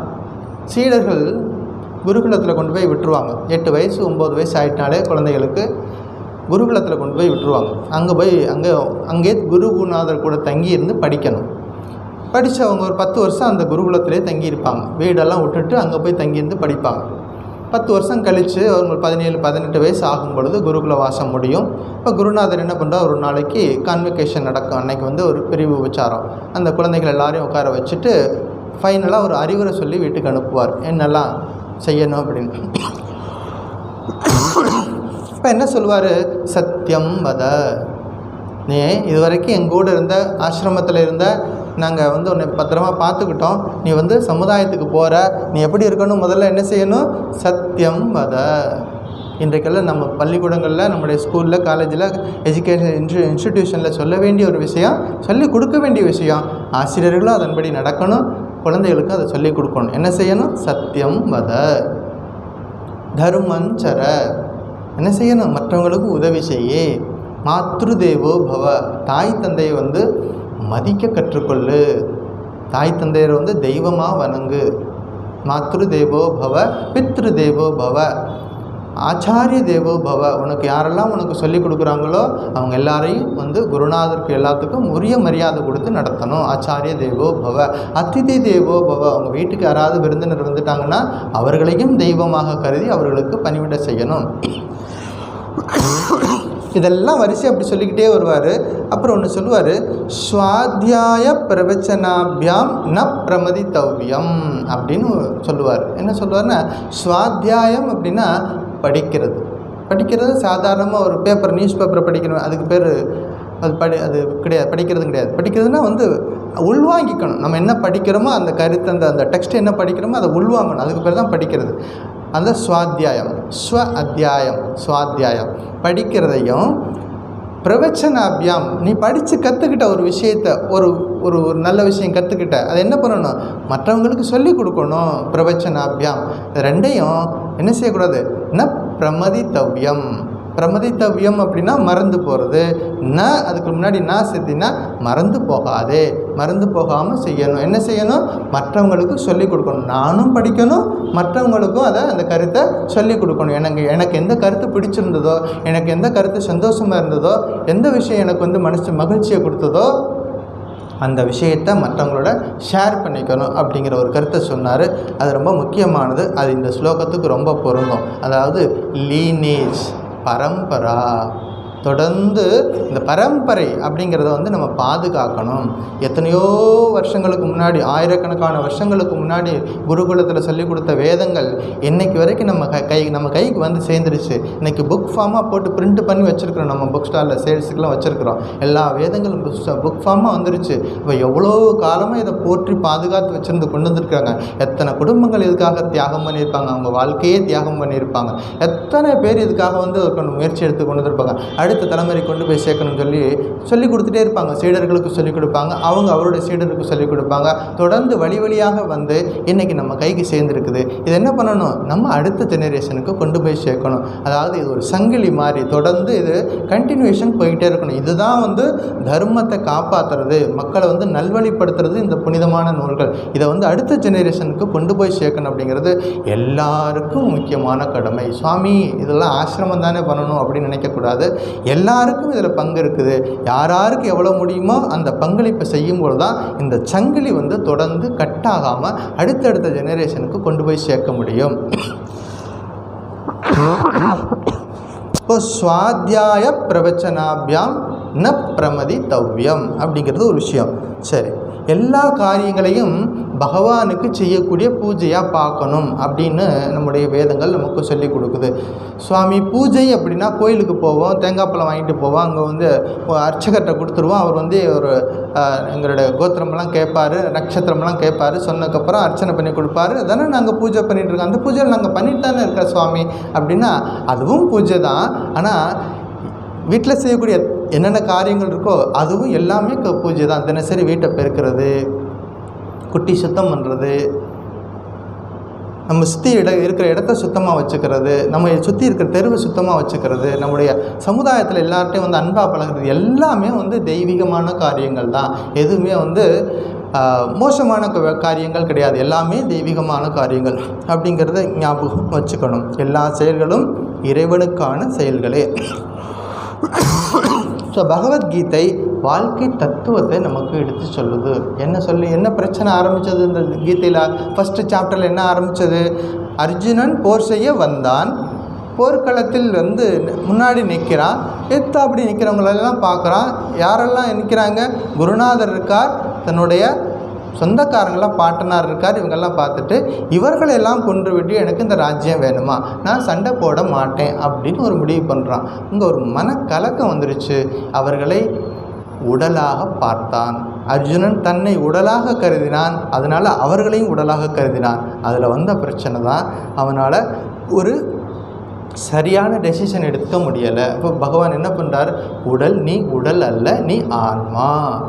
சீடர்கள் குருகுலத்தில் கொண்டு போய் விட்டுருவாங்க. 8 வயசு 9 வயசு ஆகிட்டாலே குழந்தைகளுக்கு குருகுலத்தில் கொண்டு போய் விட்டுருவாங்க. அங்கே குருகுநாதர் கூட தங்கி இருந்து படிக்கணும். படித்து அவங்க ஒரு 10 வருஷம் அந்த குருகுலத்திலே தங்கியிருப்பாங்க. வீடெல்லாம் விட்டுட்டு அங்கே போய் தங்கியிருந்து படிப்பாங்க. 10 வருஷம் கழித்து அவங்க 17-18 வயசு ஆகும் பொழுது குருகுல வாசம் முடியும். இப்போ குருநாதர் என்ன பண்ணுறார், ஒரு நாளைக்கு கான்வெகேஷன் நடக்கும். அன்றைக்கி ஒரு பிரிவு உச்சாரம். அந்த குழந்தைகள் எல்லாரையும் உட்கார வச்சுட்டு ஃபைனலாக ஒரு அறிவுரை சொல்லி வீட்டுக்கு அனுப்புவார், என்னெல்லாம் செய்யணும் அப்படின்னு. இப்போ என்ன சொல்லுவார், சத்தியம் வத, நீ இது வரைக்கும் எங்கூட இருந்த ஆசிரமத்தில் இருந்த நாங்கள் உன்னை பத்திரமா பார்த்துக்கிட்டோம். நீ சமுதாயத்துக்கு போகிற, நீ எப்படி இருக்கணும், முதல்ல என்ன செய்யணும், சத்தியம் வத. இன்றைக்கெல்லாம் நம்ம பள்ளிக்கூடங்களில், நம்முடைய ஸ்கூலில், காலேஜில், எஜுகேஷன் இன்ஸ்டிடியூஷனில் சொல்ல வேண்டிய ஒரு விஷயம், சொல்லிக் கொடுக்க வேண்டிய விஷயம். ஆசிரியர்களும் அதன்படி நடக்கணும், குழந்தைகளுக்கும் அதை சொல்லிக் கொடுக்கணும். என்ன செய்யணும், சத்தியம் வத. தர்மஞ்சர, என்ன செய்யணும், மற்றவங்களுக்கு உதவி செய்யே. மாத்ரு தேவோ பவ, தாய் தந்தையை மதிக்க கற்றுக்கொள்ளு. தாய் தந்தையரை தெய்வமாக வணங்கு. மாத்ரு தேவோ பவ, பித்ரு தேவோ பவ, ஆச்சாரிய தேவோ பவ. உனக்கு யாரெல்லாம் உனக்கு சொல்லிக் கொடுக்குறாங்களோ அவங்க எல்லாரையும் குருநாதருக்கு எல்லாத்துக்கும் உரிய மரியாதை கொடுத்து நடத்தணும். ஆச்சாரிய தேவோ பவ. அதிதி தேவோ பவ, அவங்க வீட்டுக்கு யாராவது விருந்தினர் வந்துட்டாங்கன்னா அவர்களையும் தெய்வமாக கருதி அவர்களுக்கு பணிவிட செய்யணும். இதெல்லாம் வரிசை அப்படி சொல்லிக்கிட்டே வருவார். அப்புறம் ஒன்று சொல்லுவார், ஸ்வாத்தியாய பிரவச்சனாபியாம் ந பிரமதித்தவ்யம் அப்படின்னு சொல்லுவார். என்ன சொல்லுவார்னா, ஸ்வாத்தியாயம் அப்படின்னா படிக்கிறது சாதாரணமாக ஒரு பேப்பர், நியூஸ் பேப்பரை படிக்கணும், அதுக்கு பேர் அது கிடையாது, படிக்கிறது கிடையாது. படிக்கிறதுனா உள்வாங்கிக்கணும். நம்ம என்ன படிக்கிறோமோ அந்த கருத்து, அந்த டெக்ஸ்ட் என்ன படிக்கிறோமோ அதை உள்வாங்கணும், அதுக்கு பேர் தான் படிக்கிறது. அந்த ஸ்வாத்தியாயம், ஸ்வாத்தியாயம் படிக்கிறதையும், பிரவச்சனாபியாம் நீ படித்து கற்றுக்கிட்ட ஒரு விஷயத்தை, ஒரு நல்ல விஷயம் கற்றுக்கிட்ட, அதை என்ன பண்ணணும், மற்றவங்களுக்கு சொல்லிக் கொடுக்கணும். பிரவச்சனாபியாம் ரெண்டையும் என்ன செய்யக்கூடாது, ந பிரமதித்தவ்யம். பிரமதித்தவ்யம் அப்படின்னா மறந்து போகிறது. அதுக்கு முன்னாடி சேர்த்தினா மறந்து போகாதே, மறந்து போகாமல் செய்யணும். என்ன செய்யணும், மற்றவங்களுக்கு சொல்லிக் கொடுக்கணும். நானும் படிக்கணும், மற்றவங்களுக்கும் அந்த கருத்தை சொல்லிக் கொடுக்கணும். எனக்கு எந்த கருத்து பிடிச்சிருந்ததோ, எனக்கு எந்த கருத்து சந்தோஷமாக இருந்ததோ, எந்த விஷயம் எனக்கு மனசு மகிழ்ச்சியை கொடுத்ததோ அந்த விஷயத்தை மற்றவங்களோட ஷேர் பண்ணிக்கணும் அப்படிங்கிற ஒரு கருத்தை சொன்னார். அது ரொம்ப முக்கியமானது. அது இந்த ஸ்லோகத்துக்கு ரொம்ப பொருந்தும். அதாவது லீனேஜ், பரம்பரா, தொடர்ந்து இந்த பரம்பரை அப்படிங்கிறத நம்ம பாதுகாக்கணும். எத்தனையோ வருஷங்களுக்கு முன்னாடி, ஆயிரக்கணக்கான வருஷங்களுக்கு முன்னாடி குருகுலத்தில் சொல்லிக் கொடுத்த வேதங்கள் இன்றைக்கு வரைக்கும் நம்ம கைக்கு சேர்ந்துருச்சு. இன்றைக்கி புக் ஃபார்மாக போட்டு பிரிண்ட் பண்ணி வச்சுருக்கிறோம். நம்ம புக் ஸ்டாலில் சேல்ஸுக்கெலாம் வச்சுருக்கிறோம். எல்லா வேதங்களும் புக் ஃபார்மாக வந்துருச்சு. இப்போ எவ்வளோ காலமாக இதை போற்றி பாதுகாத்து வச்சுருந்து கொண்டு வந்துருக்காங்க. எத்தனை குடும்பங்கள் இதுக்காக தியாகம் பண்ணியிருப்பாங்க, அவங்க வாழ்க்கையே தியாகம் பண்ணியிருப்பாங்க. எத்தனை பேர் இதுக்காக முயற்சி எடுத்து கொண்டு வந்துருப்பாங்க. அடுத்த தலைமுறை கொண்டு போய் சேர்க்கணும்னு சொல்லி கொடுத்துட்டே இருப்பாங்க. சீடர்களுக்கு சொல்லிக் கொடுப்பாங்க, அவங்க அவருடைய சீடருக்கு சொல்லிக் கொடுப்பாங்க. தொடர்ந்து வழி வழியாக வந்து இன்றைக்கி நம்ம கைக்கு சேர்ந்துருக்குது. இது என்ன பண்ணணும், நம்ம அடுத்த ஜெனரேஷனுக்கு கொண்டு போய் சேர்க்கணும். அதாவது இது ஒரு சங்கிலி மாதிரி தொடர்ந்து இது கண்டினியூஷன் போய்கிட்டே இருக்கணும். இதுதான் வந்து தர்மத்தை காப்பாற்றுறது, மக்களை வந்து நல்வழிப்படுத்துறது இந்த புனிதமான நூல்கள். இதை வந்து அடுத்த ஜெனரேஷனுக்கு கொண்டு போய் சேர்க்கணும் அப்படிங்கிறது எல்லாருக்கும் முக்கியமான கடமை. சுவாமி இதெல்லாம் ஆசிரமம் தானே பண்ணணும் அப்படின்னு நினைக்கக்கூடாது. எல்லாருக்கும் இதில் பங்கு இருக்குது. யாராருக்கு எவ்வளோ முடியுமோ அந்த பங்களிப்பை செய்யும்போது தான் இந்த சங்கிலி வந்து தொடர்ந்து கட்டாகாமல் அடுத்தடுத்த ஜெனரேஷனுக்கு கொண்டு போய் சேர்க்க முடியும். இப்போ ஸ்வாத்தியாய பிரவச்சனாபியாம் ந பிரமதித்தவ்யம் அப்படிங்கிறது ஒரு விஷயம். சரி, எல்லா காரியங்களையும் பகவானுக்கு செய்யக்கூடிய பூஜையாக பார்க்கணும் அப்படின்னு நம்முடைய வேதங்கள் நமக்கு சொல்லி கொடுக்குது. சுவாமி பூஜை அப்படின்னா கோயிலுக்கு போவோம், தேங்காய் பழம் வாங்கிட்டு போவோம், அங்கே வந்து அர்ச்சகர்கிட்ட கொடுத்துருவோம். அவர் வந்து ஒரு எங்களோட கோத்திரமெல்லாம் கேட்பார், நட்சத்திரமெல்லாம் கேட்பார். சொன்னதுக்கப்புறம் அர்ச்சனை பண்ணி கொடுப்பாரு. அதானே நாங்கள் பூஜை பண்ணிகிட்ருக்கோம். அந்த பூஜையில் நாங்கள் பண்ணிட்டு தானே இருக்கோம் சுவாமி அப்படின்னா அதுவும் பூஜை தான். ஆனால் வீட்டில் செய்யக்கூடிய என்னென்ன காரியங்கள் இருக்கோ அதுவும் எல்லாமே பூஜை தான். தினசரி வீட்டை பெருக்கிறது, குட்டி சுத்தம் பண்ணுறது, நம்ம சுற்றி இருக்கிற இடத்த சுத்தமாக வச்சுக்கிறது, நம்ம சுற்றி இருக்கிற தெருவை சுத்தமாக வச்சுக்கிறது, நம்முடைய சமுதாயத்தில் எல்லார்ட்டையும் வந்து அன்பாக பழகிறது எல்லாமே வந்து தெய்வீகமான காரியங்கள் தான். எதுவுமே வந்து மோசமான காரியங்கள் கிடையாது. எல்லாமே தெய்வீகமான காரியங்கள் அப்படிங்கிறத ஞாபகம் வச்சுக்கணும். எல்லா செயல்களும் இறைவனுக்கான செயல்களே. ஸோ பகவத்கீதை வாழ்க்கை தத்துவத்தை நமக்கு எடுத்து சொல்லுது. என்ன பிரச்சனை ஆரம்பித்தது இந்த கீதையில்? ஃபஸ்ட்டு சாப்டரில் என்ன ஆரம்பித்தது? அர்ஜுனன் போர் செய்ய வந்தான், போர்க்களத்தில் வந்து முன்னாடி நிற்கிறான், அப்படி நிற்கிறவங்களெல்லாம் பார்க்குறான். யாரெல்லாம் நிற்கிறாங்க? குருநாதர் இருக்கார், தன்னுடைய சொந்தக்காரங்களாம் பாட்டனார் இருக்கார். இவங்கெல்லாம் பார்த்துட்டு இவர்களெல்லாம் கொன்று விட்டு எனக்கு இந்த ராஜ்யம் வேணுமா, நான் சண்டை போட மாட்டேன் அப்படின்னு ஒரு முடிவு பண்ணுறான். இங்கே ஒரு மனக்கலக்கம் வந்துருச்சு. அவர்களை உடலாக பார்த்தான். அர்ஜுனன் தன்னை உடலாக கருதினான், அதனால் அவர்களையும் உடலாக கருதினான். அதில் வந்த பிரச்சனை தான் அவனால் ஒரு சரியான டெசிஷன் எடுக்க முடியலை. இப்போ பகவான் என்ன பண்ணுறார்? நீ உடல் அல்ல, நீ ஆன்மா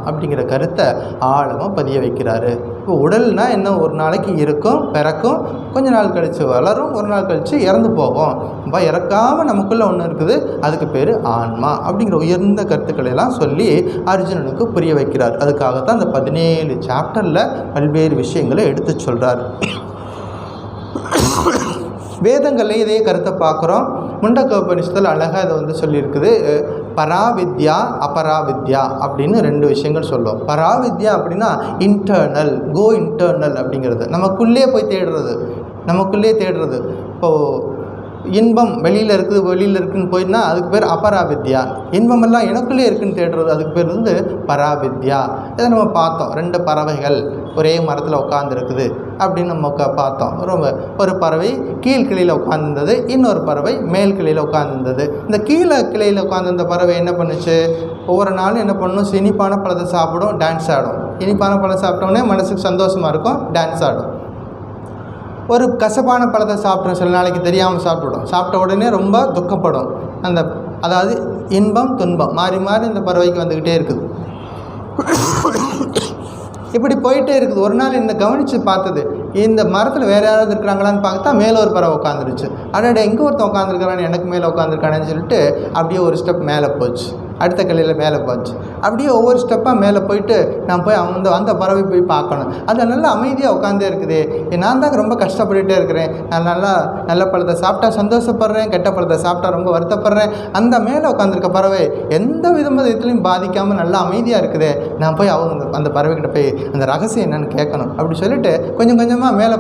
அப்படிங்கிற கருத்தை ஆழமாக பதிய வைக்கிறாரு. இப்போ உடல்னால் என்ன, ஒரு நாளைக்கு இருக்கும், பிறக்கும், கொஞ்ச நாள் கழித்து வளரும், ஒரு நாள் கழித்து இறந்து போகும். இப்போ இறக்காமல் நமக்குள்ளே ஒன்று இருக்குது, அதுக்கு பேர் ஆன்மா அப்படிங்கிற உயர்ந்த கருத்துக்களை எல்லாம் சொல்லி அர்ஜுனனுக்கு புரிய வைக்கிறார். அதுக்காகத்தான் அந்த 17 சாப்டரில் பல்வேறு விஷயங்களை எடுத்து சொல்கிறார். வேதங்களில் இதே கருத்தை பார்க்குறோம். முண்டகோபனிஷத்தில் அழகாக இதை வந்து சொல்லியிருக்குது. பராவித்யா அபராவித்யா அப்படின்னு 2 விஷயங்கள் சொல்லும். பராவித்யா அப்படின்னா இன்டர்னல், இன்டர்னல் அப்படிங்கிறது நமக்குள்ளே போய் தேடுறது, இப்போது இன்பம் வெளியில் இருக்குதுன்னு போயின்னா அதுக்கு பேர் அபராவித்யா. இன்பமெல்லாம் எனக்குள்ளே இருக்குதுன்னு தேடுறது, அதுக்கு பேர் வந்து பராவித்யா. இதை நம்ம பார்த்தோம். 2 பறவைகள் ஒரே மரத்தில் உட்காந்துருக்குது அப்படின்னு நம்ம பார்த்தோம். ஒரு பறவை கீழ் கிளையில் உட்காந்துருந்தது, இன்னொரு பறவை மேல் கிளையில் உட்காந்துருந்தது. இந்த கீழே கிளையில் உட்காந்துருந்த பறவை என்ன பண்ணுச்சு? ஒவ்வொரு நாளும் என்ன பண்ணணும்? இனிப்பான பழத்தை சாப்பிடும், டான்ஸ் ஆடும். இனிப்பான பழம் சாப்பிட்டோன்னே மனசுக்கு சந்தோஷமாக இருக்கும், டான்ஸ் ஆடும். ஒரு கசப்பான பழத்தை சாப்பிட்றோம், சில நாளைக்கு தெரியாமல் சாப்பிட்டுவிடும். சாப்பிட்ட உடனே ரொம்ப துக்கப்படும். அதாவது இன்பம் துன்பம் மாறி மாறி இந்த பறவைக்கு வந்துக்கிட்டே இருக்குது. இப்படி போயிட்டே இருக்குது. ஒரு நாள் இந்த கவனித்து பார்த்தது, இந்த மரத்தில் வேறு யாராவது இருக்கிறாங்களான்னு பார்த்தா மேலே ஒரு பறவை உட்காந்துருச்சு. அடடே எங்கே ஒருத்தன் உட்காந்துருக்கிறான்னு, எனக்கு மேலே உட்காந்துருக்கானேன்னு சொல்லிட்டு அப்படியே ஒரு ஸ்டெப் மேலே போச்சு, அடுத்த கிளையில் மேலே போச்சு. அப்படியே ஒவ்வொரு ஸ்டெப்பாக மேலே போயிட்டு நான் போய் அந்த பறவை போய் பார்க்கணும். அது நல்லா அமைதியாக உட்காந்தே இருக்குது. நான் தான் ரொம்ப கஷ்டப்பட்டுகிட்டே இருக்கிறேன். நான் நல்ல பழத்தை சாப்பிட்டா சந்தோஷப்படுறேன், கெட்ட பழத்தை சாப்பிட்டா ரொம்ப வருத்தப்படுறேன். அந்த மேலே உட்காந்துருக்க பறவை எந்த விதத்துலையும் பாதிக்காமல் நல்லா அமைதியாக இருக்குது. நான் போய் அந்த பறவைக்கிட்ட போய் அந்த ரகசியம் என்னென்னு கேட்கணும் அப்படி சொல்லிட்டு கொஞ்சம் கொஞ்சமாக மேலே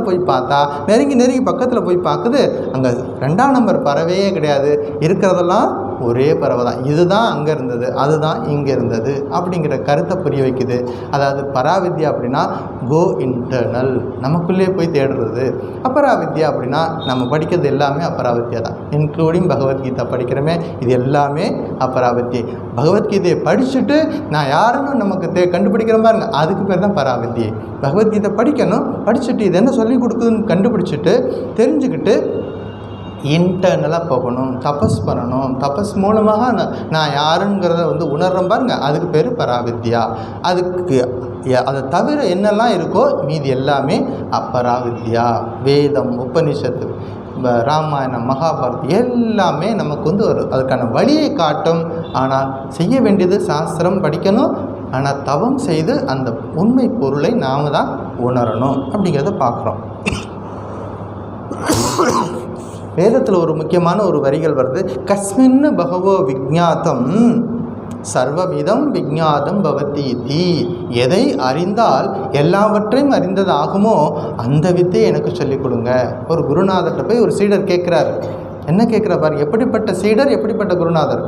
போய் பார்த்தா நெருங்கி பக்கத்தில் போய் பார்க்குது. அங்கே 2ஆம் நம்பர் பறவையே கிடையாது. இருக்கிறதெல்லாம் ஒரே பறவை தான். இதுதான் அங்கே இருந்தது, அதுதான் இங்கே இருந்தது அப்படிங்கிற கருத்தை புரிய வைக்குது. அதாவது பராவித்யா அப்படின்னா இன்டர்னல், நமக்குள்ளே போய் தேடுறது. அபராவித்யா அப்படின்னா நம்ம படிக்கிறது எல்லாமே அபராவித்யா தான், இன்க்ளூடிங் பகவத்கீதை படிக்கிறோமே, இது எல்லாமே அபராவித்யை. பகவத்கீதையை படிச்சுட்டு நான் யாருன்னு நமக்கு கண்டுபிடிக்கிற பாருங்க, அதுக்கு பேர் தான் பராவித்யை. பகவத்கீதை படிக்கணும், படிச்சுட்டு இது என்ன சொல்லி கொடுக்குதுன்னு கண்டுபிடிச்சிட்டு தெரிஞ்சுக்கிட்டு இன்டர்னலாக போகணும், தபஸ் பண்ணணும். தபஸ் மூலமாக நான் யாருங்கிறத உணர்றேன் பாருங்க, அதுக்கு பேர் பராவித்யா. அதுக்கு அதை தவிர என்னெல்லாம் இருக்கோ மீதி எல்லாமே அப்பராவித்யா. வேதம், உபனிஷத்து, ராமாயணம், மகாபாரதம் எல்லாமே நமக்கு அதுக்கான வழியை காட்டும். ஆனால் செய்ய வேண்டியது சாஸ்திரம் படிக்கணும், ஆனால் தவம் செய்து அந்த உண்மை பொருளை நாம் தான் உணரணும் அப்படிங்கிறத பார்க்குறோம். வேதத்தில் ஒரு முக்கியமான ஒரு வரிகள் வருது, கஸ்மின்னு பகவோ விஜ்ஞாதம் சர்வவிதம் விஜ்ஞாதம் பவதி தி. எதை அறிந்தால் எல்லாவற்றையும் அறிந்ததாகுமோ அந்த வித்தையை எனக்கு சொல்லிக் கொடுங்க. ஒரு குருநாதர்கிட்ட போய் ஒரு சீடர் கேட்குறாரு. என்ன கேட்குற பாரு, எப்படிப்பட்ட சீடர், எப்படிப்பட்ட குருநாதர்.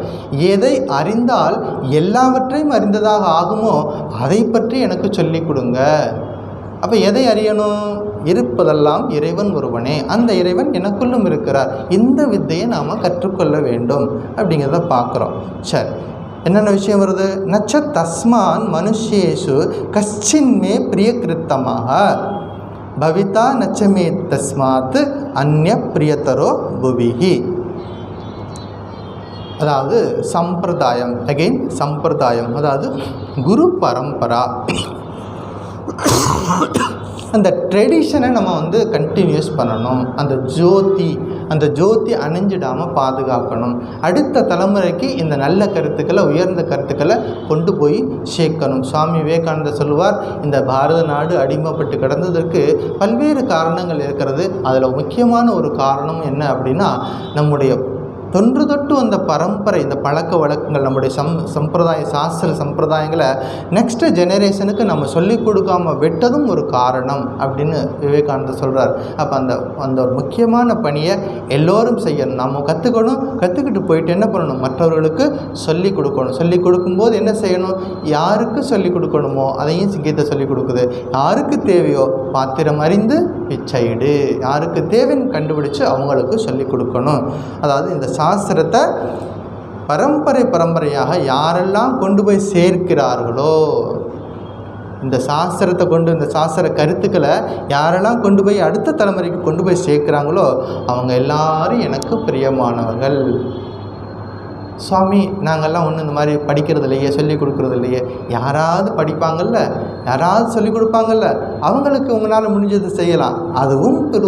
எதை அறிந்தால் எல்லாவற்றையும் அறிந்ததாக ஆகுமோ அதை பற்றி எனக்கு சொல்லிக் கொடுங்க. அப்போ எதை அறியணும்? இருப்பதெல்லாம் இறைவன் ஒருவனே, அந்த இறைவன் எனக்குள்ளும் இருக்கிறார். இந்த வித்தையை நாம் கற்றுக்கொள்ள வேண்டும் அப்படிங்கிறத பார்க்குறோம். சரி, என்னென்ன விஷயம் வருது? நச்ச தஸ்மான் மனுஷேஷு கஷ்சின்மே பிரியகிருத்தமாக பவிதா நச்சமே தஸ்மாத் அந்நிய பிரியத்தரோ புவிஹி. அதாவது சம்பிரதாயம், அகெயின் சம்பிரதாயம், அதாவது குரு பரம்பரா. அந்த ட்ரெடிஷனை நம்ம கண்டினியூஸ் பண்ணணும். அந்த ஜோதி அணைஞ்சிடாமல் பாதுகாக்கணும். அடுத்த தலைமுறைக்கு இந்த நல்ல கருத்துக்களை, உயர்ந்த கருத்துக்களை கொண்டு போய் சேர்க்கணும். சுவாமி விவேகானந்தர் சொல்லுவார், இந்த பாரத நாடு அடிமைப்பட்டு கிடந்ததற்கு பல்வேறு காரணங்கள் இருக்கிறது. அதில் முக்கியமான ஒரு காரணம் என்ன அப்படின்னா, நம்முடைய தொன்று தொட்டு அந்த பரம்பரை, இந்த பழக்க வழக்கங்கள், நம்முடைய சம்பிரதாய சாஸ்திர சம்பிரதாயங்களை நெக்ஸ்ட்டு ஜெனரேஷனுக்கு நம்ம சொல்லிக் கொடுக்காம விட்டதும் ஒரு காரணம் அப்படின்னு விவேகானந்தர் சொல்கிறார். அப்போ அந்த ஒரு முக்கியமான பணியை எல்லோரும் செய்யணும். நம்ம கற்றுக்கணும். கற்றுக்கிட்டு போயிட்டு என்ன பண்ணணும்? மற்றவர்களுக்கு சொல்லிக் கொடுக்கணும். சொல்லிக் கொடுக்கும்போது என்ன செய்யணும்? யாருக்கு சொல்லிக் கொடுக்கணுமோ அதையும் கீதை சொல்லிக் கொடுக்குது. யாருக்கு தேவையோ பாத்திரம் அறிந்து பிச்சைடு, யாருக்கு தேவைன்னு கண்டுபிடிச்சு அவங்களுக்கு சொல்லிக் கொடுக்கணும். அதாவது இந்த சாஸ்திரத்தை பரம்பரையாக யாரெல்லாம் கொண்டு போய் சேர்க்கிறார்களோ, இந்த சாஸ்திரத்தை இந்த சாஸ்திர கருத்துக்களை யாரெல்லாம் கொண்டு போய் அடுத்த தலைமுறைக்கு கொண்டு போய் சேர்க்கிறாங்களோ அவங்க எல்லாரும் எனக்கு பிரியமானவர்கள். சுவாமி, நாங்கள்லாம் ஒன்றும் இந்த மாதிரி படிக்கிறது இல்லையே, சொல்லிக் கொடுக்குறது இல்லையே. யாராவது படிப்பாங்கள்ல, யாராவது சொல்லிக் கொடுப்பாங்கள்ல, அவங்களுக்கு உங்களால் முடிஞ்சது செய்யலாம். அதுவும் ஒரு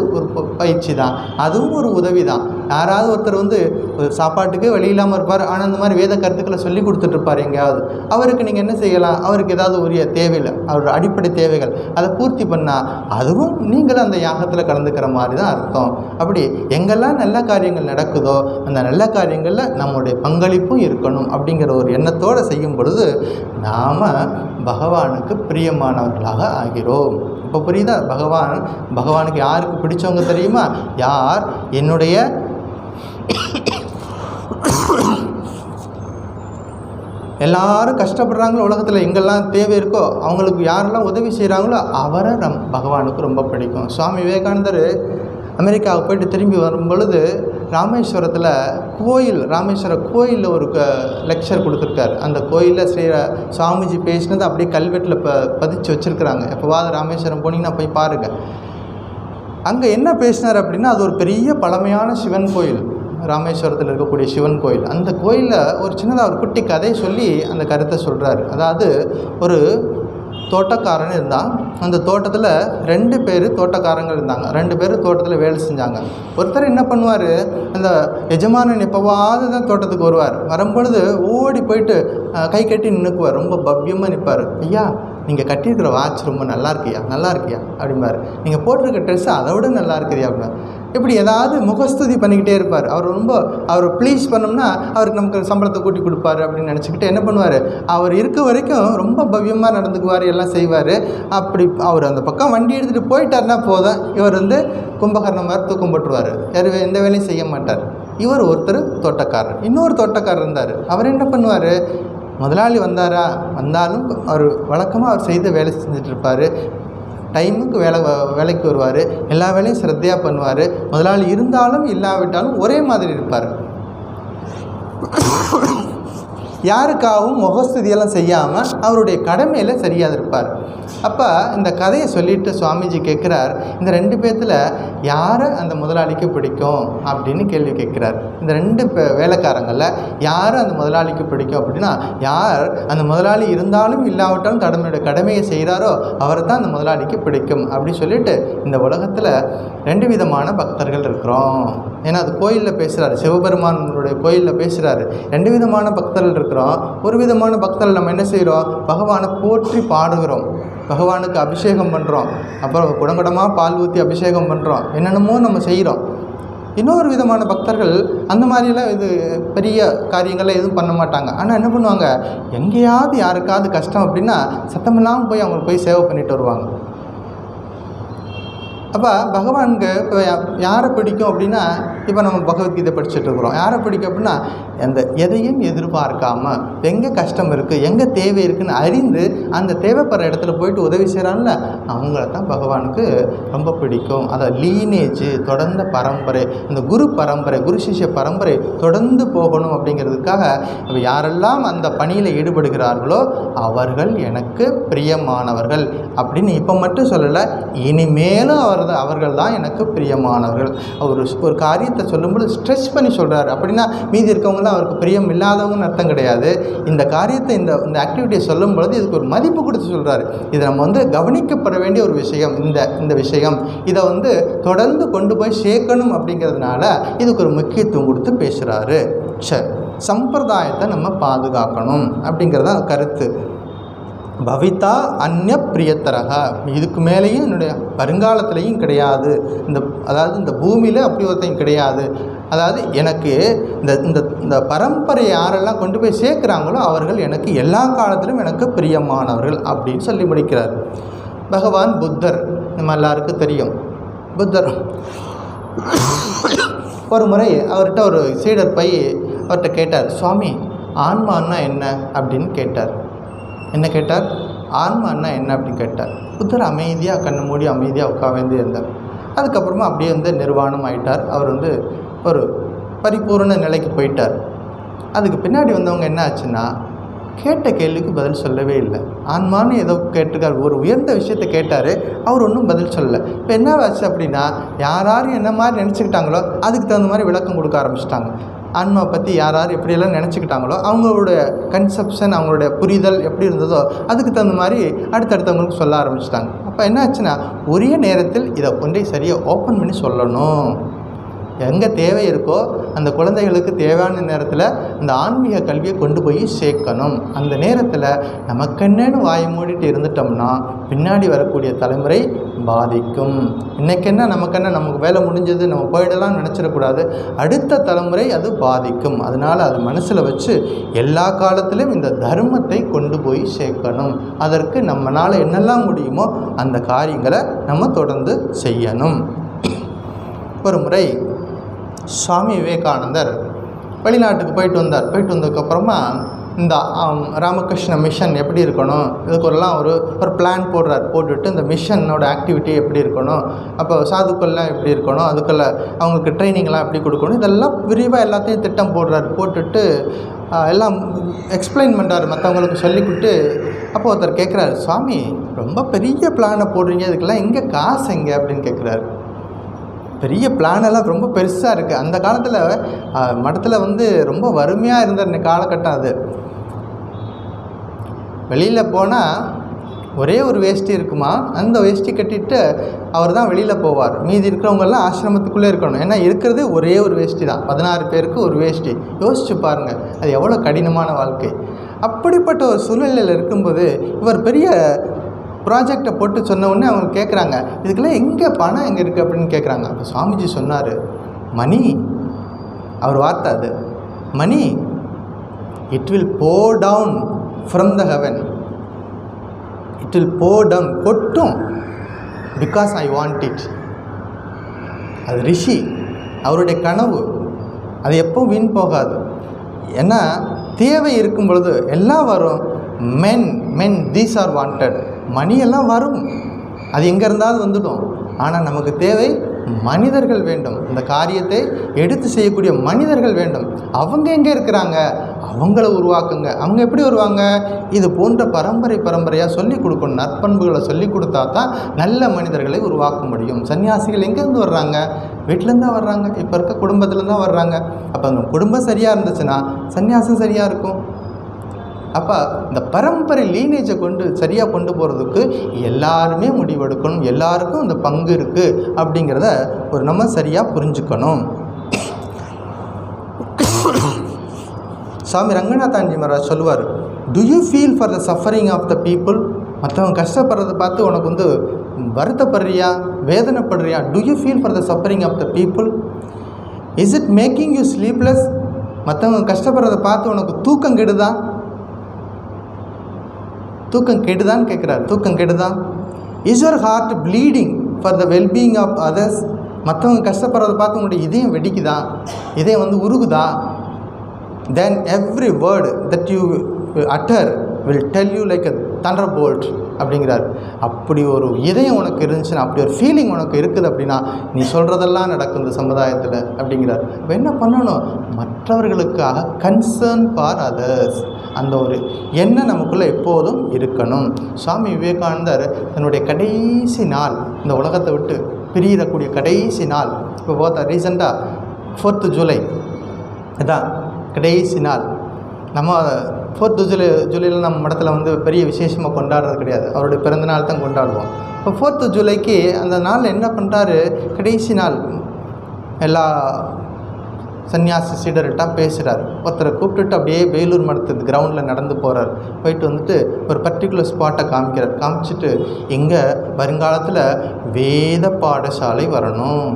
பயிற்சி தான், அதுவும் ஒரு உதவி தான். யாராவது ஒருத்தர் சாப்பாட்டுக்கு வழி இல்லாமல் இருப்பார், ஆனால் இந்த மாதிரி வேத கருத்துக்களை சொல்லி கொடுத்துட்ருப்பார் எங்கேயாவது. அவருக்கு நீங்கள் என்ன செய்யலாம்? அவருக்கு ஏதாவது உரிய தேவையில்லை, அவரோட அடிப்படை தேவைகள், அதை பூர்த்தி பண்ணால் அதுவும் நீங்களும் அந்த யாகத்தில் கலந்துக்கிற மாதிரி தான் அர்த்தம். அப்படி எங்கெல்லாம் நல்ல காரியங்கள் நடக்குதோ அந்த நல்ல காரியங்களில் நம்முடைய பங்களிப்பும் இருக்கணும் அப்படிங்கிற ஒரு எண்ணத்தோடு செய்யும் பொழுது நாம் பகவானுக்கு பிரியமானவர்களாக ஆகிறோம். இப்போ புரியுதா? பகவானுக்கு யாருக்கு பிடிச்சவங்க தெரியுமா? யார் என்னுடைய எல்லாரும் கஷ்டப்படுறாங்களோ, உலகத்தில் எங்கெல்லாம் தேவை இருக்கோ அவங்களுக்கு யாரெல்லாம் உதவி செய்கிறாங்களோ அவரை பகவானுக்கு ரொம்ப பிடிக்கும். சுவாமி விவேகானந்தர் அமெரிக்காவுக்கு போயிட்டு திரும்பி வரும் பொழுது ராமேஸ்வரத்தில் ராமேஸ்வர கோயிலில் ஒரு லெக்சர் கொடுத்துருக்காரு. அந்த கோயிலில் சுவாமிஜி பேசினது அப்படியே கல்வெட்டில் பதிச்சு வச்சுருக்குறாங்க. எப்போவாது ராமேஸ்வரம் போனீங்கன்னா போய் பாருங்கள். அங்கே என்ன பேசினார் அப்படின்னா, அது ஒரு பெரிய பழமையான சிவன் கோயில், ராமேஸ்வரத்தில் இருக்கக்கூடிய சிவன் கோயில். அந்த கோயிலில் ஒரு சின்னதாக ஒரு குட்டி கதை சொல்லி அந்த கருத்தை சொல்கிறாரு. அதாவது ஒரு தோட்டக்காரன் இருந்தான். அந்த தோட்டத்தில் 2 பேர் தோட்டக்காரங்கள் இருந்தாங்க. 2 பேர் தோட்டத்தில் வேலை செஞ்சாங்க. ஒருத்தர் என்ன பண்ணுவார், அந்த எஜமானன் எப்போவாது தான் தோட்டத்துக்கு வருவார். வரும்பொழுது ஓடி போயிட்டு கை கட்டி நின்றுக்குவார். ரொம்ப பவ்யமாக நிற்பார். ஐயா, நீங்கள் கட்டியிருக்கிற வாட்ச் ரொம்ப நல்லா இருக்கியா அப்படிம்பார். நீங்கள் போட்டிருக்க ட்ரெஸ்ஸு அதை விட நல்லா இருக்குதியா அப்படின்னா. இப்படி ஏதாவது முகஸ்துதி பண்ணிக்கிட்டே இருப்பார். அவர் ப்ளீஸ் பண்ணோம்னா அவருக்கு நமக்கு சம்பளத்தை கூட்டி கொடுப்பாரு அப்படின்னு நினச்சிக்கிட்டு என்ன பண்ணுவார், அவர் இருக்க வரைக்கும் ரொம்ப பவ்யமாக நடந்துக்குவார், எல்லாம் செய்வார். அப்படி அவர் அந்த பக்கம் வண்டி எடுத்துகிட்டு போயிட்டார்னா போதும், இவர் கும்பகர்ணம் மாதிரி தூக்கம் போட்டுருவார். எந்த வேலையும் செய்ய மாட்டார். இவர் ஒருத்தர் தோட்டக்காரர். இன்னொரு தோட்டக்காரர் இருந்தார். அவர் என்ன பண்ணுவார், முதலாளி வந்தாலும் அவர் வழக்கமாக அவர் செய்த வேலை செஞ்சுட்டு இருப்பார். டைமுக்கு வேலைக்கு வருவார். எல்லா வேலையும் சிரத்தையாக பண்ணுவார். முதலாளி இருந்தாலும் இல்லாவிட்டாலும் ஒரே மாதிரி இருப்பார். யாருக்காகவும் முகஸ்துதியெல்லாம் செய்யாமல் அவருடைய கடமையில் சரியாக இருப்பார். அப்போ இந்த கதையை சொல்லிவிட்டு சுவாமிஜி கேட்குறார், இந்த 2 பேர்த்தில் யாரை அந்த முதலாளிக்கு பிடிக்கும் அப்படின்னு கேள்வி கேட்குறார். இந்த 2 வேலைக்காரங்களில் யார் அந்த முதலாளிக்கு பிடிக்கும் அப்படின்னா, யார் அந்த முதலாளி இருந்தாலும் இல்லாவிட்டாலும் தன்னுடைய கடமையை செய்கிறாரோ அவரை தான் அந்த முதலாளிக்கு பிடிக்கும் அப்படி சொல்லிட்டு, இந்த உலகத்தில் 2 விதமான பக்தர்கள் இருக்கிறோம். ஏன்னா அது கோயிலில் பேசுகிறாரு, சிவபெருமானுடைய கோயிலில் பேசுகிறாரு. 2 விதமான பக்தர்கள் இருக்கிறோம். ஒரு விதமான பக்தர்கள் நம்ம என்ன செய்கிறோம், பகவானை போற்றி பாடுகிறோம், பகவானுக்கு அபிஷேகம் பண்ணுறோம், அப்புறம் குடங்குடமாக பால் ஊற்றி அபிஷேகம் பண்ணுறோம், என்னென்னமோ நம்ம செய்கிறோம். இன்னொரு விதமான பக்தர்கள் அந்த மாதிரிலாம் இது பெரிய காரியங்கள்லாம் எதுவும் பண்ண மாட்டாங்க. ஆனால் என்ன பண்ணுவாங்க, எங்கேயாவது யாருக்காவது கஷ்டம் அப்படின்னா சத்தமில்லாமல் போய் அவங்களுக்கு போய் சேவை பண்ணிட்டு வருவாங்க. அப்போ பகவானுக்கு இப்போ யாரை பிடிக்கும் அப்படின்னா, இப்போ நம்ம பகவத்கீதை படிச்சுட்டு இருக்கிறோம், யாரை பிடிக்கும் அப்படின்னா அந்த எதையும் எதிர்பார்க்காமல் எங்கே கஷ்டம் இருக்குது, எங்கே தேவை இருக்குதுன்னு அறிந்து அந்த தேவைப்படுற இடத்துல போயிட்டு உதவி செய்கிறான்ல, அவங்கள தான் பகவானுக்கு ரொம்ப பிடிக்கும். அதை லீனேஜ் தொடர்ந்த பரம்பரை, இந்த குரு பரம்பரை, குரு சிஷ்ய பரம்பரை தொடர்ந்து போகணும் அப்படிங்கிறதுக்காக இப்போ யாரெல்லாம் அந்த பணியில் ஈடுபடுகிறார்களோ அவர்கள் எனக்கு பிரியமானவர்கள் அப்படின்னு இப்போ மட்டும் சொல்லலை, இனிமேலும் அவர்கள் தான் எனக்கு பிரியமானவர்கள். ஒரு காரியத்தை சொல்லும்போது ஸ்ட்ரெஸ் பண்ணி சொல்கிறார். அப்படின்னா மீதி இருக்கவங்களாம் அவருக்கு பிரியம் இல்லாதவங்கன்னு அர்த்தம் கிடையாது. இந்த காரியத்தை இந்த ஆக்டிவிட்டியை சொல்லும் பொழுது இதுக்கு ஒரு மதிப்பு கொடுத்து சொல்கிறாரு. இது நம்ம கவனிக்கப்பட வேண்டிய ஒரு விஷயம். இந்த விஷயம் இதை தொடர்ந்து கொண்டு போய் சேர்க்கணும் அப்படிங்கிறதுனால இதுக்கு ஒரு முக்கியத்துவம் கொடுத்து பேசுகிறாரு. சரி, சம்பிரதாயத்தை நம்ம பாதுகாக்கணும் அப்படிங்கிறத கருத்து. பவிதா அந்நிய பிரியத்தரக, இதுக்கு மேலேயும் என்னுடைய வருங்காலத்திலையும் கிடையாது, அதாவது இந்த பூமியில் அப்படி ஒருத்தையும் கிடையாது. அதாவது எனக்கு இந்த பரம்பரையை யாரெல்லாம் கொண்டு போய் சேர்க்குறாங்களோ அவர்கள் எனக்கு எல்லா காலத்திலும் எனக்கு பிரியமானவர்கள் அப்படின்னு சொல்லி முடிக்கிறார். பகவான் புத்தர் நம்ம எல்லாருக்கும் தெரியும். புத்தர் ஒரு முறை அவர்கிட்ட ஒரு சீடர் போய் அவர்கிட்ட கேட்டார், சுவாமி ஆன்மான்னா என்ன அப்படின்னு கேட்டார். என்ன கேட்டார், ஆன்மான்னா என்ன அப்படின்னு கேட்டார். புத்தர் அமைதியாக கண்ணு மூடி அமைதியாக உட்காந்து இருந்தார். அதுக்கப்புறமா அப்படியே நிர்வாணம் ஆகிட்டார். அவர் ஒரு பரிபூர்ண நிலைக்கு போயிட்டார். அதுக்கு பின்னாடி வந்தவங்க என்ன ஆச்சுன்னா, கேட்ட கேள்விக்கு பதில் சொல்லவே இல்லை. ஆன்மான்னு ஏதோ கேட்டிருக்கார், ஒரு உயர்ந்த விஷயத்தை கேட்டார், அவர் ஒன்றும் பதில் சொல்லலை. இப்போ என்ன ஆச்சு அப்படின்னா, யாரும் என்ன மாதிரி நினச்சிக்கிட்டாங்களோ அதுக்கு தகுந்த மாதிரி விளக்கம் கொடுக்க ஆரம்பிச்சிட்டாங்க. ஆன்மா பற்றி யார் எப்படியெல்லாம் நினச்சிக்கிட்டாங்களோ அவங்களுடைய கன்செப்ஷன், அவங்களுடைய புரிதல் எப்படி இருந்ததோ அதுக்கு தகுந்த மாதிரி அடுத்தடுத்தவங்களுக்கு சொல்ல ஆரம்பிச்சிட்டாங்க. அப்போ என்ன ஆச்சுன்னா, ஒரே நேரத்தில் இதை கொண்டே சரியாக ஓப்பன் பண்ணி சொல்லணும். எங்கே தேவை இருக்கோ அந்த குழந்தைகளுக்கு தேவையான நேரத்தில் அந்த ஆன்மீக கல்வியை கொண்டு போய் சேர்க்கணும். அந்த நேரத்தில் நமக்கென்னு வாயை மூடிட்டு இருந்துட்டோம்னா பின்னாடி வரக்கூடிய தலைமுறை பாதிக்கும். இன்றைக்கென்ன நமக்கு வேலை முடிஞ்சது நம்ம போயிடலாம் நினச்சிடக்கூடாது. அடுத்த தலைமுறை அது பாதிக்கும். அதனால் அது மனசில் வச்சு எல்லா காலத்திலும் இந்த தர்மத்தை கொண்டு போய் சேர்க்கணும். அதற்கு நம்மளால் என்னெல்லாம் முடியுமோ அந்த காரியங்களை நம்ம தொடர்ந்து செய்யணும். ஒரு முறை சுவாமி விவேகானந்தர் வெளிநாட்டுக்கு போயிட்டு வந்ததுக்கப்புறமா இந்த ராமகிருஷ்ண மிஷன் எப்படி இருக்கணும் இதுக்கெல்லாம் ஒரு பிளான் போட்டுட்டு இந்த மிஷனோட ஆக்டிவிட்டி எப்படி இருக்கணும், அப்போ சாதுக்கள்லாம் எப்படி இருக்கணும், அதுக்குள்ள அவங்களுக்கு ட்ரைனிங்லாம் எப்படி கொடுக்கணும், இதெல்லாம் விரிவாக எல்லாத்தையும் திட்டம் போட்டுட்டு எல்லாம் எக்ஸ்பிளைன் பண்ணுறாரு, மற்றவங்களுக்கு சொல்லிவிட்டு. அப்போ ஒருத்தர் கேட்குறாரு, சுவாமி ரொம்ப பெரிய பிளானை போடுறீங்க, இதுக்கெல்லாம் எங்கே காசு எங்கே அப்படின்னு கேட்குறாரு. பெரிய பிளானெல்லாம் ரொம்ப பெருசாக இருக்குது. அந்த காலத்தில் மடத்தில் ரொம்ப வறுமையாக இருந்த காலகட்டம் அது. வெளியில் போனால் ஒரே ஒரு வேஷ்டி இருக்குமா, அந்த வேஷ்டி கட்டிட்டு அவர் தான் வெளியில் போவார். மீதி இருக்கிறவங்கெல்லாம் ஆசிரமத்துக்குள்ளே இருக்கணும். ஏன்னா இருக்கிறது ஒரே ஒரு வேஷ்டி தான், 16 பேருக்கு ஒரு வேஷ்டி. யோசிச்சு பாருங்கள், அது எவ்வளோ கடினமான வாழ்க்கை. அப்படிப்பட்ட ஒரு சூழ்நிலையில் இருக்கும்போது இவர் பெரிய ப்ராஜெக்டை போட்டு சொன்ன உடனே அவங்க கேட்குறாங்க, இதுக்கெல்லாம் எங்கே பணம் எங்கே இருக்குது அப்படின்னு கேட்குறாங்க. அப்போ சுவாமிஜி சொன்னார், மணி, அவர் வார்த்தை அது, money it will pour down from the heaven, it will pour down, கொட்டும், பிகாஸ் ஐ வாண்ட் இட். அது ரிஷி, அவருடைய கனவு, அது எப்பவும் வீண் போகாது. ஏன்னா தேவை இருக்கும் பொழுது எல்லாம் வரும். மென் தீஸ் ஆர் வாண்டட். மணியெல்லாம் வரும், அது எங்கே இருந்தாலும் வந்துடும். ஆனால் நமக்கு தேவை மனிதர்கள் வேண்டும். இந்த காரியத்தை எடுத்து செய்யக்கூடிய மனிதர்கள் வேண்டும். அவங்க எங்கே இருக்கிறாங்க? அவங்கள உருவாக்குங்க. அவங்க எப்படி வருவாங்க? இது போன்ற பரம்பரையாக சொல்லிக் கொடுக்கணும். நற்பண்புகளை சொல்லிக் கொடுத்தா தான் நல்ல மனிதர்களை உருவாக்க முடியும். சன்னியாசிகள் எங்கேருந்து வர்றாங்க? வீட்டிலேருந்து தான் வர்றாங்க. இப்போ இருக்க குடும்பத்துலேருந்து தான் வர்றாங்க. அப்போ அந்த குடும்பம் சரியாக இருந்துச்சுன்னா சன்னியாசம் சரியாக இருக்கும். அப்போ இந்த பரம்பரை லீனேஜை சரியாக கொண்டு போகிறதுக்கு எல்லாருமே முடிவெடுக்கணும். எல்லாருக்கும் இந்த பங்கு இருக்குது அப்படிங்கிறத நம்ம சரியாக புரிஞ்சுக்கணும். சுவாமி ரங்கநாதான்ஜி மகாராஜ் சொல்லுவார், do you feel for the suffering of the people? மற்றவங்க கஷ்டப்படுறதை பார்த்து உனக்கு வருத்தப்படுறியா, வேதனைப்படுறியா? Do you feel for the suffering of the people? Is it making you sleepless? மற்றவங்க கஷ்டப்படுறதை பார்த்து உனக்கு தூக்கம் கெடுதா? தூக்கம் கெடுதான்னு கேட்குறாரு. தூக்கம் கெடுதா? Is your heart bleeding for the wellbeing of others? மற்றவங்க கஷ்டப்படுறதை பார்த்து உங்களுடைய இதயம் வெடிக்குதா? இதயம் உருகுதா? then every word that you utter will tell you like a thunderbolt அப்படிங்கிறார். அப்படி ஒரு இதயம் உனக்கு இருந்துச்சுன்னா, அப்படி ஒரு ஃபீலிங் உனக்கு இருக்குது அப்படின்னா நீ சொல்கிறதெல்லாம் நடக்கும் இந்த சமுதாயத்தில் அப்படிங்கிறார். இப்போ என்ன பண்ணணும்? மற்றவர்களுக்காக கன்சர்ன் ஃபார் அதர்ஸ், அந்த ஒரு எண்ணம் நமக்குள்ளே எப்போதும் இருக்கணும். சுவாமி விவேகானந்தர் தன்னுடைய கடைசி நாள், இந்த உலகத்தை விட்டு பிரியக்கூடிய கடைசி நாள், இப்போ பார்த்தா ரீசெண்டாக 4th ஜூலை இதான் கடைசி நாள். நம்ம 4th ஜூலையில் நம்ம மடத்தில் பெரிய விசேஷமாக கொண்டாடுறது கிடையாது. அவருடைய பிறந்தநாள் தான் கொண்டாடுவோம். இப்போ 4th ஜூலைக்கு அந்த நாளில் என்ன பண்ணுறாரு? கடைசி நாள் எல்லா சன்னியாசி சீடர்கிட்ட பேசுகிறார். ஒருத்தரை கூப்பிட்டுட்டு அப்படியே வேலூர் மடத்து கிரவுண்டில் நடந்து போகிறார். போயிட்டு ஒரு பர்டிகுலர் ஸ்பாட்டை காமிச்சிட்டு இங்கே வருங்காலத்தில் வேத பாடசாலை வரணும்.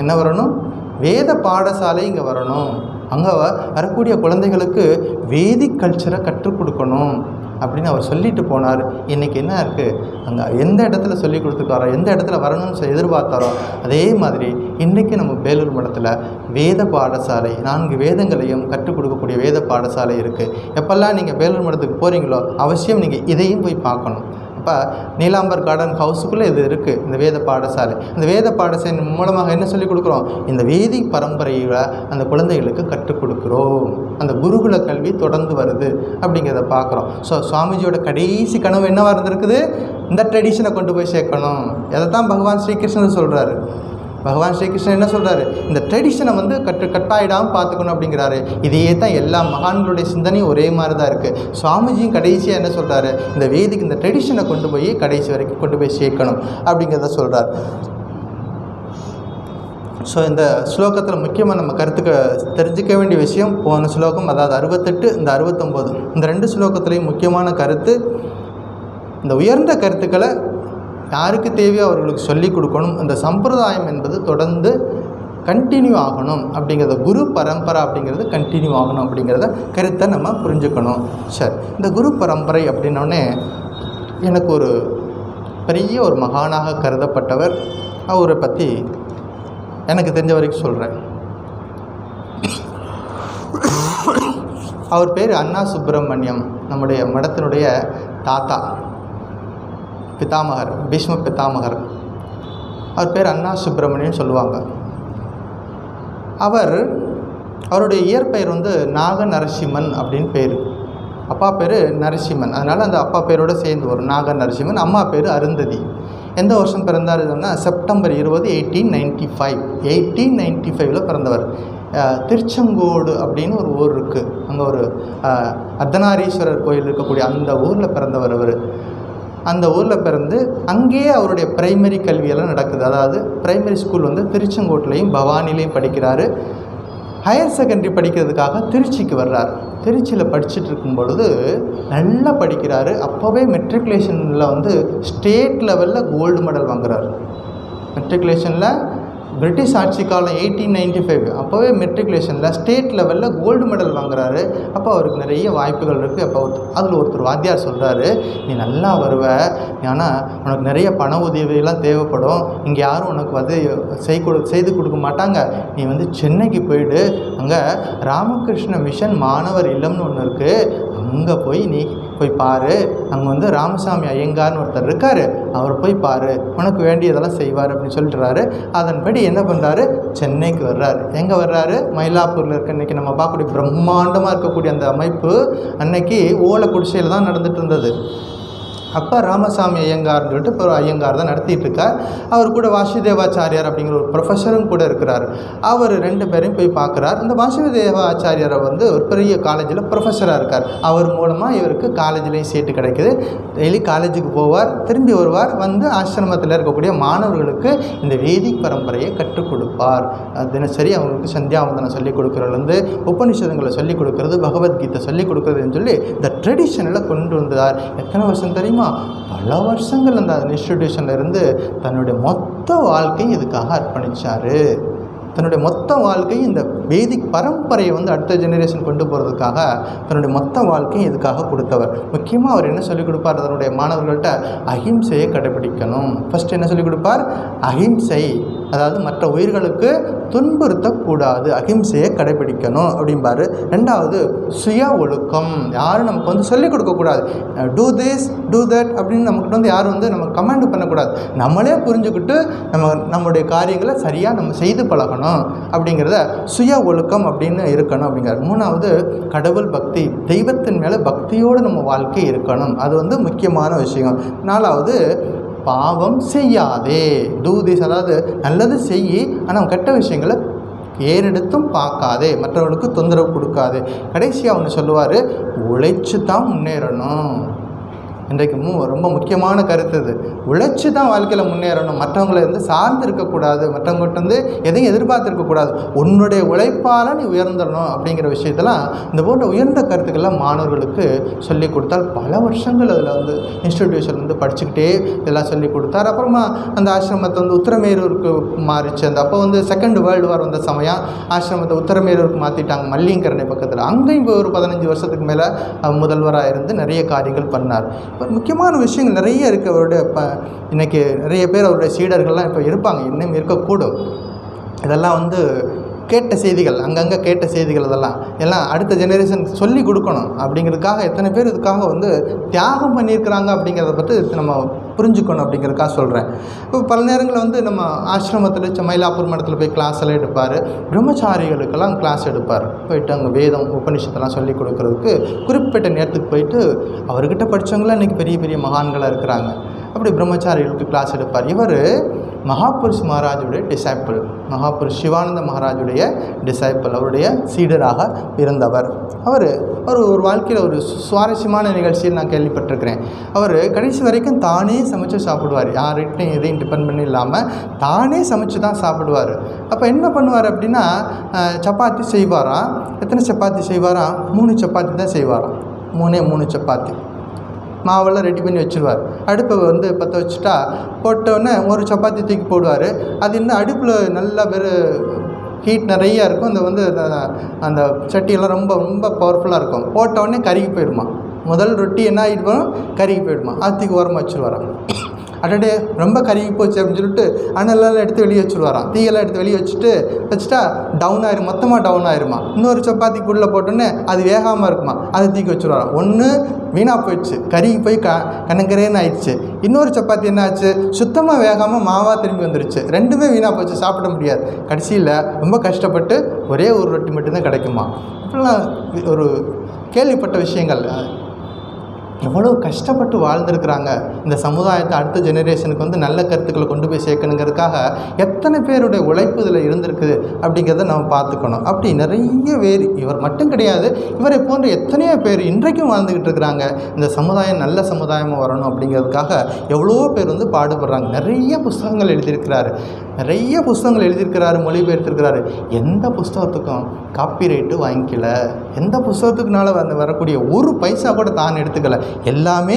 என்ன வரணும்? வேத பாடசாலை இங்கே வரணும். அங்கே வரக்கூடிய குழந்தைகளுக்கு வேதிக் கல்ச்சரை கற்றுக் கொடுக்கணும் அப்படின்னு அவர் சொல்லிட்டு போனார். இன்றைக்கி என்ன இருக்குது? அங்கே எந்த இடத்துல சொல்லி கொடுத்துருக்காரோ, எந்த இடத்துல வரணும்னு எதிர்பார்த்தாரோ அதே மாதிரி இன்றைக்கி நம்ம வேலூர் மடத்தில் வேத பாடசாலை, 4 வேதங்களையும் கற்றுக் கொடுக்கக்கூடிய வேத பாடசாலை இருக்குது. எப்பெல்லாம் நீங்கள் வேலூர் மடத்துக்கு போகிறீங்களோ அவசியம் நீங்கள் இதையும் போய் பார்க்கணும். இப்போ நீலாம்பர் கார்டன் ஹவுஸுக்குள்ளே இது இருக்குது, இந்த வேத பாடசாலை. அந்த வேத பாடசாலை மூலமாக என்ன சொல்லிக் கொடுக்குறோம்? இந்த வேதிக் பரம்பரையில் அந்த குழந்தைகளுக்கு கற்றுக் கொடுக்குறோம். அந்த குருகுல கல்வி தொடர்ந்து வருது அப்படிங்கிறத பார்க்குறோம். ஸோ சுவாமிஜியோட கடைசி கனவு என்னவாக இருந்திருக்குது? இந்த ட்ரெடிஷனை கொண்டு போய் சேர்க்கணும். அதை தான் பகவான் ஸ்ரீகிருஷ்ணன் சொல்கிறாரு. பகவான் ஸ்ரீகிருஷ்ணன் என்ன சொல்கிறாரு? இந்த ட்ரெடிஷனை கட்டாயிடாமல் பார்த்துக்கணும் அப்படிங்கிறாரு. இதையே தான் எல்லா மகான்களுடைய சிந்தனையும் ஒரே மாதிரி தான் இருக்குது. சுவாமிஜியும் கடைசியாக என்ன சொல்கிறாரு? இந்த வேதிக்கு இந்த ட்ரெடிஷனை கொண்டு போய் கடைசி வரைக்கும் கொண்டு போய் சேர்க்கணும் அப்படிங்கிறத சொல்கிறார். ஸோ இந்த ஸ்லோகத்தில் முக்கியமாக நம்ம கருத்துக்கு தெரிஞ்சிக்க வேண்டிய விஷயம், போன ஸ்லோகம் அதாவது 68, இந்த 69, இந்த 2 ஸ்லோகத்துலேயும் முக்கியமான கருத்து, இந்த உயர்ந்த கருத்துக்களை யாருக்கு தேவையோ அவர்களுக்கு சொல்லிக் கொடுக்கணும். இந்த சம்பிரதாயம் என்பது தொடர்ந்து கண்டினியூ ஆகணும் அப்படிங்கிறத, குரு பரம்பரை அப்படிங்கிறது கண்டினியூ ஆகணும் அப்படிங்கிறத கருத்தை நம்ம புரிஞ்சுக்கணும். சரி, இந்த குரு பரம்பரை அப்படின்னோடனே எனக்கு ஒரு பெரிய ஒரு மகானாக கருதப்பட்டவர், அவரை பற்றி எனக்கு தெரிஞ்ச வரைக்கும் சொல்கிறேன். அவர் பேர் அண்ணா சுப்பிரமணியம். நம்முடைய மடத்தினுடைய தாத்தா, பிதாமகர், பீஷ்ம பிதாமகர். அவர் பேர் அண்ணா சுப்பிரமணியன் சொல்லுவாங்க. அவருடைய இயற்பெயர் நாக நரசிம்மன் அப்படின்னு பேர். அப்பா பேர் நரசிம்மன், அதனால் அந்த அப்பா பேரோடு சேர்ந்து வரும் நாக நரசிம்மன். அம்மா பேர் அருந்ததி. எந்த வருஷம் பிறந்தாருன்னா செப்டம்பர் 20, 1895 பிறந்தவர். திருச்செங்கோடு அப்படின்னு ஒரு ஊர் இருக்குது, அங்கே ஒரு அர்த்தநாரீஸ்வரர் கோயில் இருக்கக்கூடிய அந்த ஊரில் பிறந்தவர் அவர். அந்த ஊரில் பிறந்து அங்கேயே அவருடைய பிரைமரி கல்வியெல்லாம் நடக்குது. அதாவது பிரைமரி ஸ்கூல் திருச்செங்கோட்டிலையும் பவானிலையும் படிக்கிறாரு. ஹையர் செகண்டரி படிக்கிறதுக்காக திருச்சிக்கு வர்றார். திருச்சியில் படிச்சுட்டு இருக்கும் பொழுது நல்லா படிக்கிறாரு. அப்போவே மெட்ரிகுலேஷனில் ஸ்டேட் லெவலில் கோல்டு மெடல் வாங்குறாரு. மெட்ரிகுலேஷனில் பிரிட்டிஷ் ஆட்சி காலம் 1895, அப்போவே மெட்ரிகுலேஷனில் ஸ்டேட் லெவலில் கோல்டு மெடல் வாங்குறாரு. அப்போ அவருக்கு நிறைய வாய்ப்புகள் இருக்குது. அப்போ அதில் ஒருத்தர் வாத்தியார் சொல்கிறாரு, நீ நல்லா வருவ, ஆனால் உனக்கு நிறைய பண உதவியெல்லாம் தேவைப்படும், இங்கே யாரும் உனக்கு செய்து கொடுக்க மாட்டாங்க, நீ சென்னைக்கு போயிடு, அங்கே ராமகிருஷ்ண மிஷன் மாணவர் இல்லம்னு ஒன்று இருக்குது, அங்கே போய் நீ போய் பாரு, அங்கே வந்து ராமசாமி ஐயங்கார்னு ஒருத்தர் இருக்கார், அவர் போய் பாரு, உனக்கு வேண்டியதெல்லாம் செய்வார் அப்படின்னு சொல்லிட்டுறாரு. அதன்படி என்ன பண்ணுறாரு, சென்னைக்கு வர்றாரு. எங்கே வர்றாரு, மயிலாப்பூரில் இருக்க இன்றைக்கி நம்ம பார்க்கக்கூடிய பிரம்மாண்டமாக இருக்கக்கூடிய அந்த அமைப்பு அன்னைக்கு ஓலை குடிசையில் தான் நடந்துட்டு இருந்தது. அப்போ ராமசாமி ஐயங்கார்னு சொல்லிட்டு இப்போ ஒரு ஐயங்கார் தான் நடத்திட்டு இருக்கார். அவர் கூட வாசுதேவாச்சாரியார் அப்படிங்கிற ஒரு ப்ரொஃபஸரும் கூட இருக்கிறார். அவர் 2 பேரையும் போய் பார்க்குறார். இந்த வாசுதேவாச்சாரியாரை வந்து ஒரு பெரிய காலேஜில் ப்ரொஃபஸராக இருக்கார். அவர் மூலமாக இவருக்கு காலேஜ்லேயும் சீட்டு கிடைக்குது. டெய்லி காலேஜுக்கு போவார், திரும்பி வருவார், வந்து ஆசிரமத்தில் இருக்கக்கூடிய மாணவர்களுக்கு இந்த வேதிக் பரம்பரையை கற்றுக் கொடுப்பார். தினசரி அவங்களுக்கு சந்தியாவந்தனம் சொல்லிக் கொடுக்குறதுலேருந்து உபநிஷதங்களை சொல்லிக் கொடுக்குறது, பகவத்கீதை சொல்லிக் கொடுக்குறதுன்னு சொல்லி இந்த ட்ரெடிஷனில் கொண்டு வந்தார். எத்தனை வருஷம் தெரியுமா? பல வருஷங்கள் அந்த இன்ஸ்டிடியூஷன்ல இருந்து தன்னுடைய மொத்த வாழ்க்கையை இதுக்காக அர்ப்பணிச்சார். தன்னுடைய மொத்த வாழ்க்கையை இந்த வேதிக் பரம்பரையை வந்து அடுத்த ஜெனரேஷன் கொண்டு போகிறதுக்காக தன்னுடைய மொத்த வாழ்க்கையை இதுக்காக கொடுத்தவர். முக்கியமாக அவர் என்ன சொல்லிக் கொடுப்பார், தன்னுடைய மாணவர்கள்ட்ட அஹிம்சையை கடைபிடிக்கணும். ஃபஸ்ட்டு என்ன சொல்லிக் கொடுப்பார், அஹிம்சை, அதாவது மற்ற உயிர்களுக்கு துன்புறுத்தக்கூடாது, அஹிம்சையை கடைபிடிக்கணும் அப்படிம்பாரு. 2வது சுய ஒழுக்கம். யாரும் நமக்கு வந்து சொல்லிக் கொடுக்கக்கூடாது, டூ திஸ் டூ தட் அப்படின்னு நமக்கு வந்து யாரும் வந்து நம்ம கமாண்ட் பண்ணக்கூடாது. நம்மளே புரிஞ்சுக்கிட்டு நம்மளுடைய காரியங்களை சரியாக நம்ம செய்து பழகணும் அப்படிங்கிறத சுய ஒழுக்கம் அப்படின்னு இருக்கணும் அப்படிங்கிறார். 3வது கடவுள் பக்தி, தெய்வத்தின் மேலே பக்தியோடு நம்ம வாழ்க்கை இருக்கணும், அது வந்து முக்கியமான விஷயம். 4வது பாவம் செய்யாதே, டூ திஸ், அதாவது நல்லது செய், ஆனால் கெட்ட விஷயங்களை ஏறெடுத்தும் பார்க்காதே, மற்றவர்களுக்கு தொந்தரவு கொடுக்காதே. கடைசியாக ஒன்று சொல்லுவார், உழைச்சி தான் முன்னேறணும். இன்றைக்கு ரொம்ப முக்கியமான கருத்து இது. உழைச்சி தான் வாழ்க்கையில் முன்னேறணும், மற்றவங்களை வந்து சார்ந்து இருக்கக்கூடாது, மற்றவங்கள்ட்ட வந்து எதையும் எதிர்பார்த்துருக்கக்கூடாது, உன்னுடைய உழைப்பால் நீ உயர்ந்துடணும் அப்படிங்கிற விஷயத்தெல்லாம் இந்த போன்ற உயர்ந்த கருத்துக்கள்லாம் மாணவர்களுக்கு சொல்லிக் கொடுத்தால் பல வருஷங்கள் அதில் வந்து இன்ஸ்டிடியூஷன் வந்து படிச்சுக்கிட்டே இதெல்லாம் சொல்லிக் கொடுத்தார். அப்புறமா அந்த ஆசிரமத்தை வந்து உத்தரமேரூருக்கு மாறிச்சு. அந்த அப்போ வந்து செகண்ட் வேர்ல்டு வார் வந்த சமயம் ஆசிரமத்தை உத்தரமேரூருக்கு மாற்றிட்டாங்க, மல்லிங்கரணை பக்கத்தில். அங்கேயும் ஒரு 15 வருஷத்துக்கு மேலே முதல்வராக இருந்து நிறைய காரியங்கள் பண்ணார். முக்கியமான விஷயங்கள் நிறைய இருக்குது அவருடைய. இன்றைக்கி நிறைய பேர் அவருடைய சீடர்கள்லாம் இப்போ இருப்பாங்க, இன்னும் இருக்கக்கூடும். இதெல்லாம் வந்து கேட்ட செய்திகள், அங்கங்கே கேட்ட செய்திகள், எல்லாம் அடுத்த ஜெனரேஷன் சொல்லி கொடுக்கணும் அப்படிங்கிறதுக்காக எத்தனை பேர் இதுக்காக வந்து தியாகம் பண்ணியிருக்கிறாங்க அப்படிங்கிறத பற்றி நம்ம புரிஞ்சுக்கணும் அப்படிங்கிறதுக்காக சொல்கிறேன். இப்போ பல நேரங்களில் வந்து நம்ம ஆசிரமத்தில் மயிலாப்பூர் மடத்தில் போய் கிளாஸ் எல்லாம் எடுப்பார், பிரம்மச்சாரிகளுக்கெல்லாம் கிளாஸ் எடுப்பார். போயிட்டு அங்கே வேதம் உபநிஷத்தெல்லாம் சொல்லி கொடுக்குறதுக்கு குறிப்பிட்ட நேரத்துக்கு போயிட்டு அவர்கிட்ட படித்தவங்களாம் இன்றைக்கி பெரிய பெரிய மகான்களாக இருக்கிறாங்க. அப்படி பிரம்மச்சாரிகளுக்கு கிளாஸ் எடுப்பார். இவர் மகாபுருஷ் மகாராஜுடைய டிசைப்பிள், மகாபுருஷ் சிவானந்த மகாராஜுடைய டிசைப்பிள், அவருடைய சீடராக இருந்தவர். அவர் ஒரு வாழ்க்கையில் ஒரு சுவாரஸ்யமான நிகழ்ச்சியில் நான் கேள்விப்பட்டிருக்கிறேன். அவர் கடைசி வரைக்கும் தானே சமைச்சு சாப்பிடுவார், யார்கிட்டையும் எதையும் டிபெண்ட் பண்ணி இல்லாமல் தானே சமைச்சு தான் சாப்பிடுவார். அப்போ என்ன பண்ணுவார் அப்படின்னா, சப்பாத்தி செய்வாராம். எத்தனை சப்பாத்தி செய்வாராம்? 3 சப்பாத்தி தான் செய்வாராம். 3 சப்பாத்தி மாவெல்லாம் ரெடி பண்ணி வச்சுருவார். அடுப்பை வந்து பற்ற வச்சுட்டா போட்டோன்னே ஒரு சப்பாத்தி தூக்கி போடுவார். அது இன்னும் அடுப்பில் நல்லா ஹீட் நிறையா இருக்கும். அந்த வந்து அந்த சட்டியெல்லாம் ரொம்ப ரொம்ப பவர்ஃபுல்லாக இருக்கும். போட்டோடனே கருகி போயிடுமா. முதல் ரொட்டி என்ன ஆகிடுவோம், கருகி போயிடுமா. ஆத்திக்கு ஓரமாக வச்சுருவாராம். அடடே ரொம்ப கருகி போச்சு அப்படின்னு சொல்லிட்டு அனலெல்லாம் எடுத்து வெளியே வச்சுருவாராம். தீயெல்லாம் எடுத்து வெளியே வச்சுட்டா டவுன் ஆயிரும், மொத்தமாக டவுன் ஆயிருமா. இன்னொரு சப்பாத்திக்குள்ளே போட்டோன்னே அது வேகாமல் இருக்குமா, அதை தூக்கி வச்சுருவாராம். ஒன்று வீணாக போயிடுச்சு, கருகி போய் கணக்கரேன்னு ஆயிடுச்சு. இன்னொரு சப்பாத்தி என்ன ஆச்சு, சுத்தமாக வேகாமல் மாவாக திரும்பி வந்துருச்சு. 2மே வீணாக போச்சு, சாப்பிட முடியாது. கடைசியில் ரொம்ப கஷ்டப்பட்டு ஒரே ஒரு ரொட்டி மட்டும்தான் கிடைக்குமா. இப்படிலாம் ஒரு கேள்விப்பட்ட விஷயங்கள். எவ்வளோ கஷ்டப்பட்டு வாழ்ந்துருக்குறாங்க. இந்த சமுதாயத்தை அடுத்த ஜெனரேஷனுக்கு வந்து நல்ல கருத்துக்களை கொண்டு போய் சேர்க்கணுங்கிறதுக்காக எத்தனை பேருடைய உழைப்பு இதில் இருந்திருக்குது அப்படிங்கிறத நம்ம பார்த்துக்கணும். அப்படி நிறைய பேர், இவர் மட்டும் கிடையாது, இவரை போன்ற எத்தனையோ பேர் இன்றைக்கும் வாழ்ந்துக்கிட்டு இருக்கிறாங்க. இந்த சமுதாயம் நல்ல சமுதாயமாக வரணும் அப்படிங்கிறதுக்காக எவ்வளோ பேர் வந்து பாடுபடுறாங்க. நிறைய புஸ்தகங்கள் எழுதியிருக்கிறாரு, மொழிபெயர்த்திருக்கிறாரு. எந்த புஸ்தகத்துக்கும் காப்பிரைட்டு வாங்கிக்கல, எந்த புஸ்தகத்துக்குனால வரக்கூடிய ஒரு பைசா கூட தான் எடுத்துக்கலை. எல்லாமே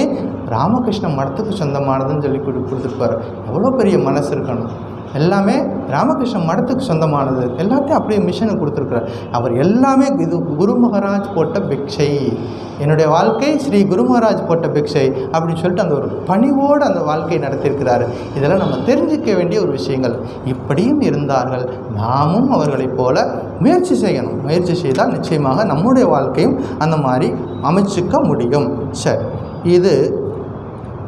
ராமகிருஷ்ண மடத்துக்கு சொந்தமானதுன்னு சொல்லி கொடுத்துருப்பார். எவ்வளோ பெரிய மனசு இருக்கணும். எல்லாமே ராமகிருஷ்ண மடத்துக்கு சொந்தமானது, எல்லாத்தையும் அப்படியே மிஷனுக்கு கொடுத்துருக்குறார். அவர் எல்லாமே இது குரு மகாராஜ் போட்ட பிக்ஷை, என்னுடைய வாழ்க்கை ஸ்ரீ குரு மகாராஜ் போட்ட பிக்ஷை அப்படின்னு சொல்லிட்டு அந்த ஒரு பணிவோடு அந்த வாழ்க்கையை நடத்தியிருக்கிறாரு. இதெல்லாம் நம்ம தெரிஞ்சிக்க வேண்டிய ஒரு விஷயங்கள். இப்படியும் இருந்தார்கள், நாமும் அவர்களைப் போல முயற்சி செய்யணும். முயற்சி செய்தால் நிச்சயமாக நம்முடைய வாழ்க்கையும் அந்த மாதிரி அமைச்சிக்க முடியும். சரி. இது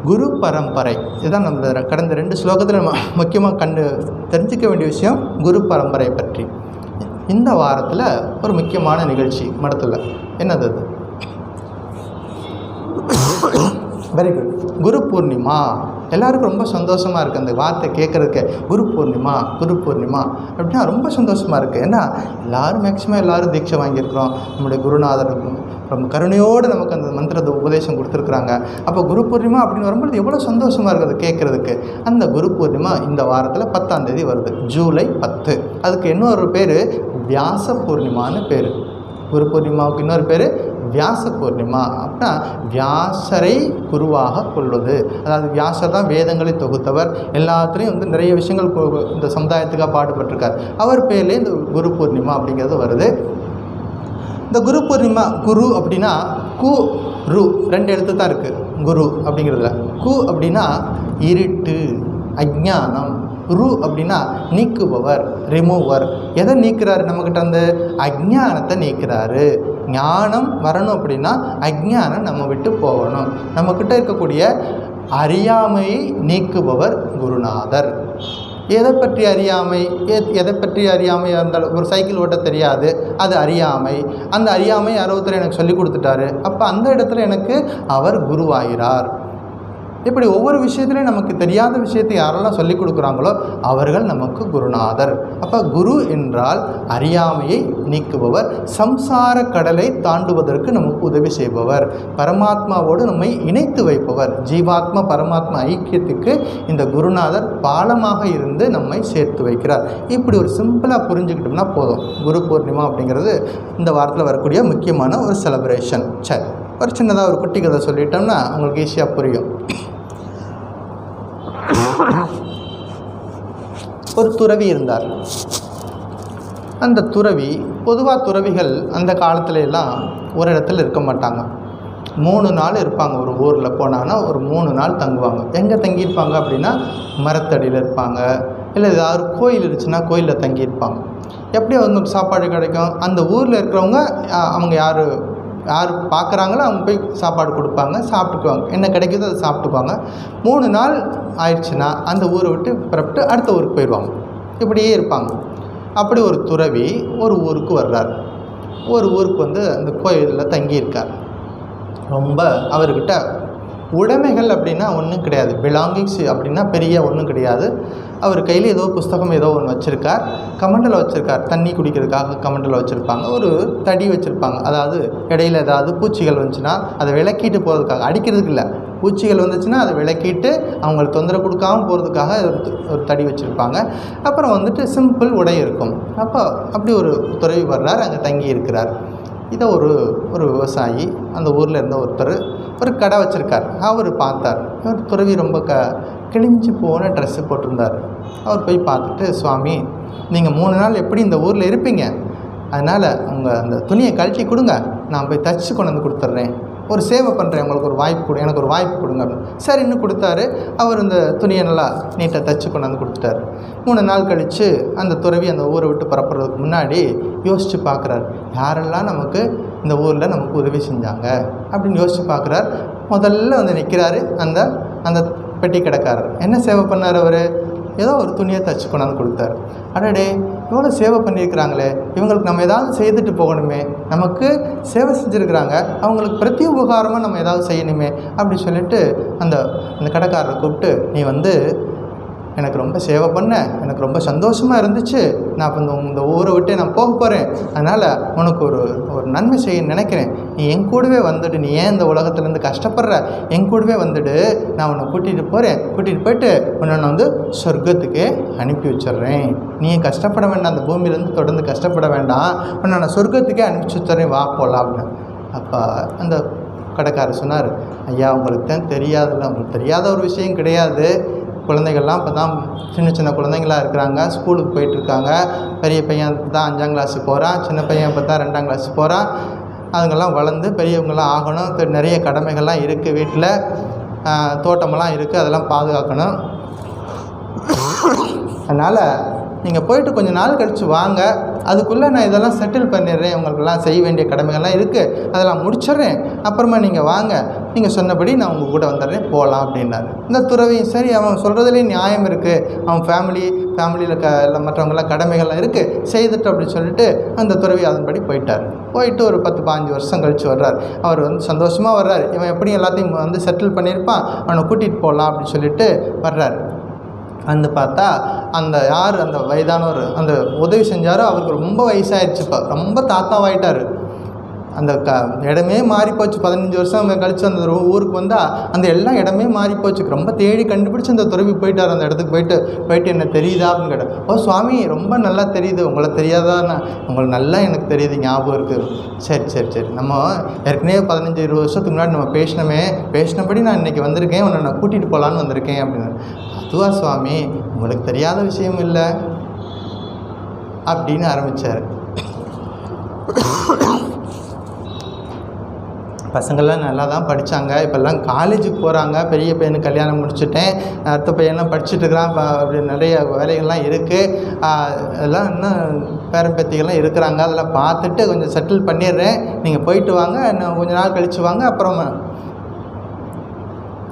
குரு பரம்பரை. இதுதான் நம்ம கடந்த 2 ஸ்லோகத்தில் நம்ம முக்கியமாக தெரிஞ்சிக்க வேண்டிய விஷயம் குரு பரம்பரை பற்றி. இந்த வாரத்தில் ஒரு முக்கியமான நிகழ்ச்சி மடத்தில். என்னது அது? Very good. குரு பூர்ணிமா. எல்லாருக்கும் ரொம்ப சந்தோஷமாக இருக்குது அந்த வார்த்தை கேட்குறதுக்கு. குரு பூர்ணிமா குரு பூர்ணிமா அப்படின்னா ரொம்ப சந்தோஷமாக இருக்குது. ஏன்னா மேக்ஸிமம் எல்லோரும் தீட்சை வாங்கியிருக்கிறோம். நம்முடைய குருநாதர் ரொம்ப கருணையோடு நமக்கு அந்த மந்திரத்தை உபதேசம் கொடுத்துருக்குறாங்க. அப்போ குரு பூர்ணிமா அப்படின்னு வரும்போது எவ்வளோ சந்தோஷமாக இருக்குது கேட்குறதுக்கு. அந்த குரு பூர்ணிமா இந்த வாரத்தில் 10ஆம் தேதி வருது, ஜூலை 10. அதுக்கு இன்னொரு பேர் வியாச பூர்ணிமான்னு பேர். குரு பூர்ணிமாவுக்கு இன்னொரு பேர் வியாச பூர்ணிமா. அப்படின்னா வியாசரை குருவாக கொள்வது. அதாவது வியாசர் தான் வேதங்களை தொகுத்தவர். எல்லாத்துலேயும் நிறைய விஷயங்கள் இந்த சமுதாயத்துக்காக பாடுபட்டிருக்கார். அவர் பேர்லேயே இந்த குரு பூர்ணிமா அப்படிங்கிறது வருது. இந்த குரு பூர்ணிமா, குரு அப்படின்னா கு ரு 2 எழுத்து தான் இருக்குது குரு அப்படிங்கிறதுல. கு அப்படின்னா இருட்டு, அஜ்ஞானம். ரு அப்படின்னா நீக்குபவர், ரிமூவர். எதை நீக்கிறாரு? நம்மக்கிட்ட அந்த அஜ்ஞானத்தை நீக்கிறாரு. ஞானம் வரணும் அப்படின்னா அஜ்ஞானம் நம்ம விட்டு போகணும். நம்மக்கிட்ட இருக்கக்கூடிய அறியாமையை நீக்குபவர் குருநாதர். எதை பற்றி அறியாமை? எதை பற்றி அறியாமையாக இருந்தாலும், ஒரு சைக்கிள் ஓட்ட தெரியாது, அது அறியாமை. அந்த அறியாமை ஒருத்தர் எனக்கு சொல்லி கொடுத்துட்டாரு. அப்போ அந்த இடத்துல எனக்கு அவர் குருவாகிறார். இப்படி ஒவ்வொரு விஷயத்துலையும் நமக்கு தெரியாத விஷயத்தை யாரெல்லாம் சொல்லிக் கொடுக்குறாங்களோ அவர்கள் நமக்கு குருநாதர். அப்போ குரு என்றால் அறியாமையை நீக்குபவர், சம்சார கடலை தாண்டுவதற்கு நமக்கு உதவி செய்பவர், பரமாத்மாவோடு நம்மை இணைத்து வைப்பவர். ஜீவாத்மா பரமாத்மா ஐக்கியத்துக்கு இந்த குருநாதர் பாலமாக இருந்து நம்மை சேர்த்து வைக்கிறார். இப்படி ஒரு சிம்பிளாக புரிஞ்சுக்கிட்டோம்னா போதும். குரு பூர்ணிமா அப்படிங்கிறது இந்த வாரத்தில் வரக்கூடிய முக்கியமான ஒரு செலிப்ரேஷன். சரி, ஒரு சின்னதாக ஒரு குட்டி கதை சொல்லிட்டோம்னா உங்களுக்கு ஈஸியாக புரியும். ஒரு துறவி இருந்தார். அந்த துறவி, பொதுவாக துறவிகள் அந்த காலத்துல எல்லாம் ஒரு இடத்துல இருக்க மாட்டாங்க. 3 நாள் இருப்பாங்க. ஒரு ஊரில் போனாங்கன்னா ஒரு 3 நாள் தங்குவாங்க. எங்கே தங்கியிருப்பாங்க அப்படின்னா மரத்தடியில் இருப்பாங்க, இல்லை ஏதாவது கோயில் இருந்துச்சுன்னா கோயிலில் தங்கியிருப்பாங்க. எப்படி அவங்களுக்கு சாப்பாடு கிடைக்கும்? அந்த ஊரில் இருக்கிறவங்க அவங்க யார் பார்க்குறாங்களோ அவங்க போய் சாப்பாடு கொடுப்பாங்க, சாப்பிட்டுக்குவாங்க. என்ன கிடைக்குதோ அதை சாப்பிட்டுக்குவாங்க. 3 நாள் ஆயிடுச்சுன்னா அந்த ஊரை விட்டு புறப்பட்டு அடுத்த ஊருக்கு போயிடுவாங்க. இப்படியே இருப்பாங்க. அப்படி ஒரு துறவி ஒரு ஊருக்கு வர்றார். ஒரு ஊருக்கு வந்து அந்த கோயிலில் தங்கியிருக்கார். ரொம்ப அவர்கிட்ட உடைமைகள் அப்படின்னா ஒன்றும் கிடையாது, பிலாங்கிங்ஸ் அப்படின்னா பெரிய ஒன்றும் கிடையாது. அவர் கையில் ஏதோ புஸ்தகம் ஏதோ ஒன்று வச்சுருக்கார், கமண்டலை வச்சுருக்கார். தண்ணி குடிக்கிறதுக்காக கமண்டலை வச்சுருப்பாங்க. ஒரு தடி வச்சுருப்பாங்க. அதாவது இடையில் ஏதாவது பூச்சிகள் வந்துச்சுன்னா அதை விளக்கிட்டு போகிறதுக்காக, அடிக்கிறதுக்கு இல்லை, பூச்சிகள் வந்துச்சுன்னா அதை விளக்கிட்டு அவங்களுக்கு தொந்தரவு கொடுக்காமல் போகிறதுக்காக ஒரு தடி வச்சுருப்பாங்க. அப்புறம் வந்துட்டு சிம்பிள் உடை இருக்கும். அப்போ அப்படி ஒரு துறவி வர்றார், அங்கே தங்கி இருக்கிறார். இதை ஒரு விவசாயி அந்த ஊரில் இருந்த ஒருத்தர் ஒரு கடை வச்சுருக்கார். அவர் பார்த்தார். அவர் துறவி ரொம்ப கிழிஞ்சு போன ட்ரெஸ்ஸு போட்டிருந்தார். அவர் போய் பார்த்துட்டு, சுவாமி நீங்கள் 3 நாள் எப்படி இந்த ஊரில் இருப்பீங்க, அதனால் உங்கள் அந்த துணியை கழட்டி கொடுங்க, நான் போய் தச்சு கொண்டு வந்து கொடுத்துட்றேன், ஒரு சேவை பண்ணுறேன், உங்களுக்கு ஒரு வாய்ப்பு கொடு, எனக்கு ஒரு வாய்ப்பு கொடுங்க அப்படின்னு. சரின்னு கொடுத்தாரு. அவர் இந்த துணியை நல்லா நீட்டாக தச்சு கொண்டு வந்து கொடுத்துட்டார். 3 நாள் கழித்து அந்த துறவி அந்த ஊரை விட்டு புறப்படுறதுக்கு முன்னாடி யோசித்து பார்க்குறாரு, யாரெல்லாம் நமக்கு இந்த ஊரில் நமக்கு உதவி செஞ்சாங்க அப்படின்னு யோசித்து பார்க்குறார். முதல்ல வந்து நிற்கிறாரு அந்த அந்த பெட்டி கடைக்காரர். என்ன சேவை பண்ணார் அவர்? ஏதோ ஒரு துணியை தச்சு கொண்டாந்து கொடுத்தார். அடடே, எவ்வளோ சேவை பண்ணியிருக்கிறாங்களே, இவங்களுக்கு நம்ம ஏதாவது செய்துட்டு போகணுமே, நமக்கு சேவை செஞ்சுருக்கிறாங்க, அவங்களுக்கு பிரதி உபகாரமாக நம்ம ஏதாவது செய்யணுமே அப்படி சொல்லிட்டு அந்த கடைக்காரரை கூப்பிட்டு, நீ வந்து எனக்கு ரொம்ப சேவை பண்ண, எனக்கு ரொம்ப சந்தோஷமாக இருந்துச்சு, நான் இப்போ இந்த ஊரை விட்டு நான் போக போகிறேன், அதனால் உனக்கு ஒரு நன்மை செய்ய நினைக்கிறேன், நீ என் கூடவே வந்துட்டு, நீ ஏன் இந்த உலகத்துலேருந்து கஷ்டப்படுற, என் கூடவே வந்துட்டு நான் உன்னை கூட்டிகிட்டு போகிறேன், கூட்டிகிட்டு போயிட்டு உன்னை நான் வந்து சொர்க்கத்துக்கு அனுப்பி வச்சிட்றேன், நீ கஷ்டப்பட வேண்டாம், அந்த பூமியிலேருந்து தொடர்ந்து கஷ்டப்பட வேண்டாம், உன்னை நான் சொர்க்கத்துக்கே அனுப்பிச்சி வச்சிட்றேன், வா போகலாம் அப்படின்னு. அப்போ அந்த கடைக்காரர் சொன்னார், ஐயா உங்களுக்கு தான் தெரியாதுல்ல, உங்களுக்கு தெரியாத ஒரு விஷயம் கிடையாது, குழந்தைகள்லாம் இப்போ தான் சின்ன குழந்தைங்களாக இருக்கிறாங்க, ஸ்கூலுக்கு போயிட்டுருக்காங்க. பெரிய பையன் தான் 5ஆம் கிளாஸு போகிறான், சின்ன பையன் இப்போ தான் 2ஆம் கிளாஸு போகிறான். அதுங்கெல்லாம் வளர்ந்து பெரியவங்களாம் ஆகணும். நிறைய கடமைகள்லாம் இருக்குது, வீட்டில் தோட்டமெல்லாம் இருக்குது, அதெல்லாம் பாதுகாக்கணும். அதனால் நீங்கள் போயிட்டு கொஞ்சம் நாள் கழித்து வாங்க, அதுக்குள்ளே நான் இதெல்லாம் செட்டில் பண்ணிடுறேன், உங்களுக்கெல்லாம் செய்ய வேண்டிய கடமைகள்லாம் இருக்குது, அதெல்லாம் முடிச்சிடுறேன், அப்புறமா நீங்கள் வாங்க, நீங்கள் சொன்னபடி நான் உங்கள் கூட வந்துடுறேன், போகலாம் அப்படின்னாரு. இந்த துறவியும் சரி, அவன் சொல்கிறதுலேயே நியாயம் இருக்குது, அவன் ஃபேமிலியில் மற்றவங்களாம் கடமைகள்லாம் இருக்குது, செய்துட்டு அப்படின்னு சொல்லிட்டு அந்த துறவி அதன்படி போயிட்டார். போயிட்டு ஒரு 10-15 வருஷம் கழித்து வர்றார். அவர் வந்து சந்தோஷமாக வர்றார். இவன் எப்படி எல்லாத்தையும் வந்து செட்டில் பண்ணியிருப்பான், அவனை கூட்டிகிட்டு போகலாம் அப்படின்னு சொல்லிட்டு வர்றார். வந்து பார்த்தா அந்த வயதானவர் அந்த உதவி செஞ்சாரோ அவருக்கு ரொம்ப வயசாகிடுச்சு, இப்போ ரொம்ப தாத்தாவாயிட்டார். அந்த இடமே மாறிப்போச்சு. 15 வருஷம் கழித்து அந்த ஊருக்கு வந்தால் அந்த எல்லா இடமே மாறிப்போச்சு. ரொம்ப தேடி கண்டுபிடிச்சி அந்த துறவி போயிட்டார். அந்த இடத்துக்கு போயிட்டு என்ன தெரியுதா அப்படின்னு கேட்டார். ஓ சுவாமி, ரொம்ப நல்லா தெரியுது, உங்களை தெரியாதாண்ணா? உங்களுக்கு நல்லா எனக்கு தெரியுது, ஞாபகம் இருக்குது. சரி, நம்ம ஏற்கனவே 15-20 வருஷத்துக்கு முன்னாடி நம்ம பேசினபடி நான் இன்றைக்கி வந்திருக்கேன், உன்னை நான் கூட்டிகிட்டு போகலான்னு வந்திருக்கேன் அப்படின்னு. அதுவா சுவாமி, உங்களுக்கு தெரியாத விஷயம் இல்லை அப்படின்னு ஆரம்பித்தார். பசங்கள்லாம் நல்லா தான் படித்தாங்க, இப்போல்லாம் காலேஜுக்கு போகிறாங்க. பெரிய பையனுக்கு கல்யாணம் முடிச்சுட்டேன், அடுத்த பையன்லாம் படிச்சுட்டு இருக்கிறான். அப்படி நிறைய வேலைகள்லாம் இருக்குது. அதெல்லாம் இன்னும் பேரம்பேத்திகள்லாம் இருக்கிறாங்க. அதெல்லாம் பார்த்துட்டு கொஞ்சம் செட்டில் பண்ணிடுறேன், நீங்கள் போயிட்டு வாங்க, இன்னும் கொஞ்ச நாள் கழித்து வாங்க, அப்புறமா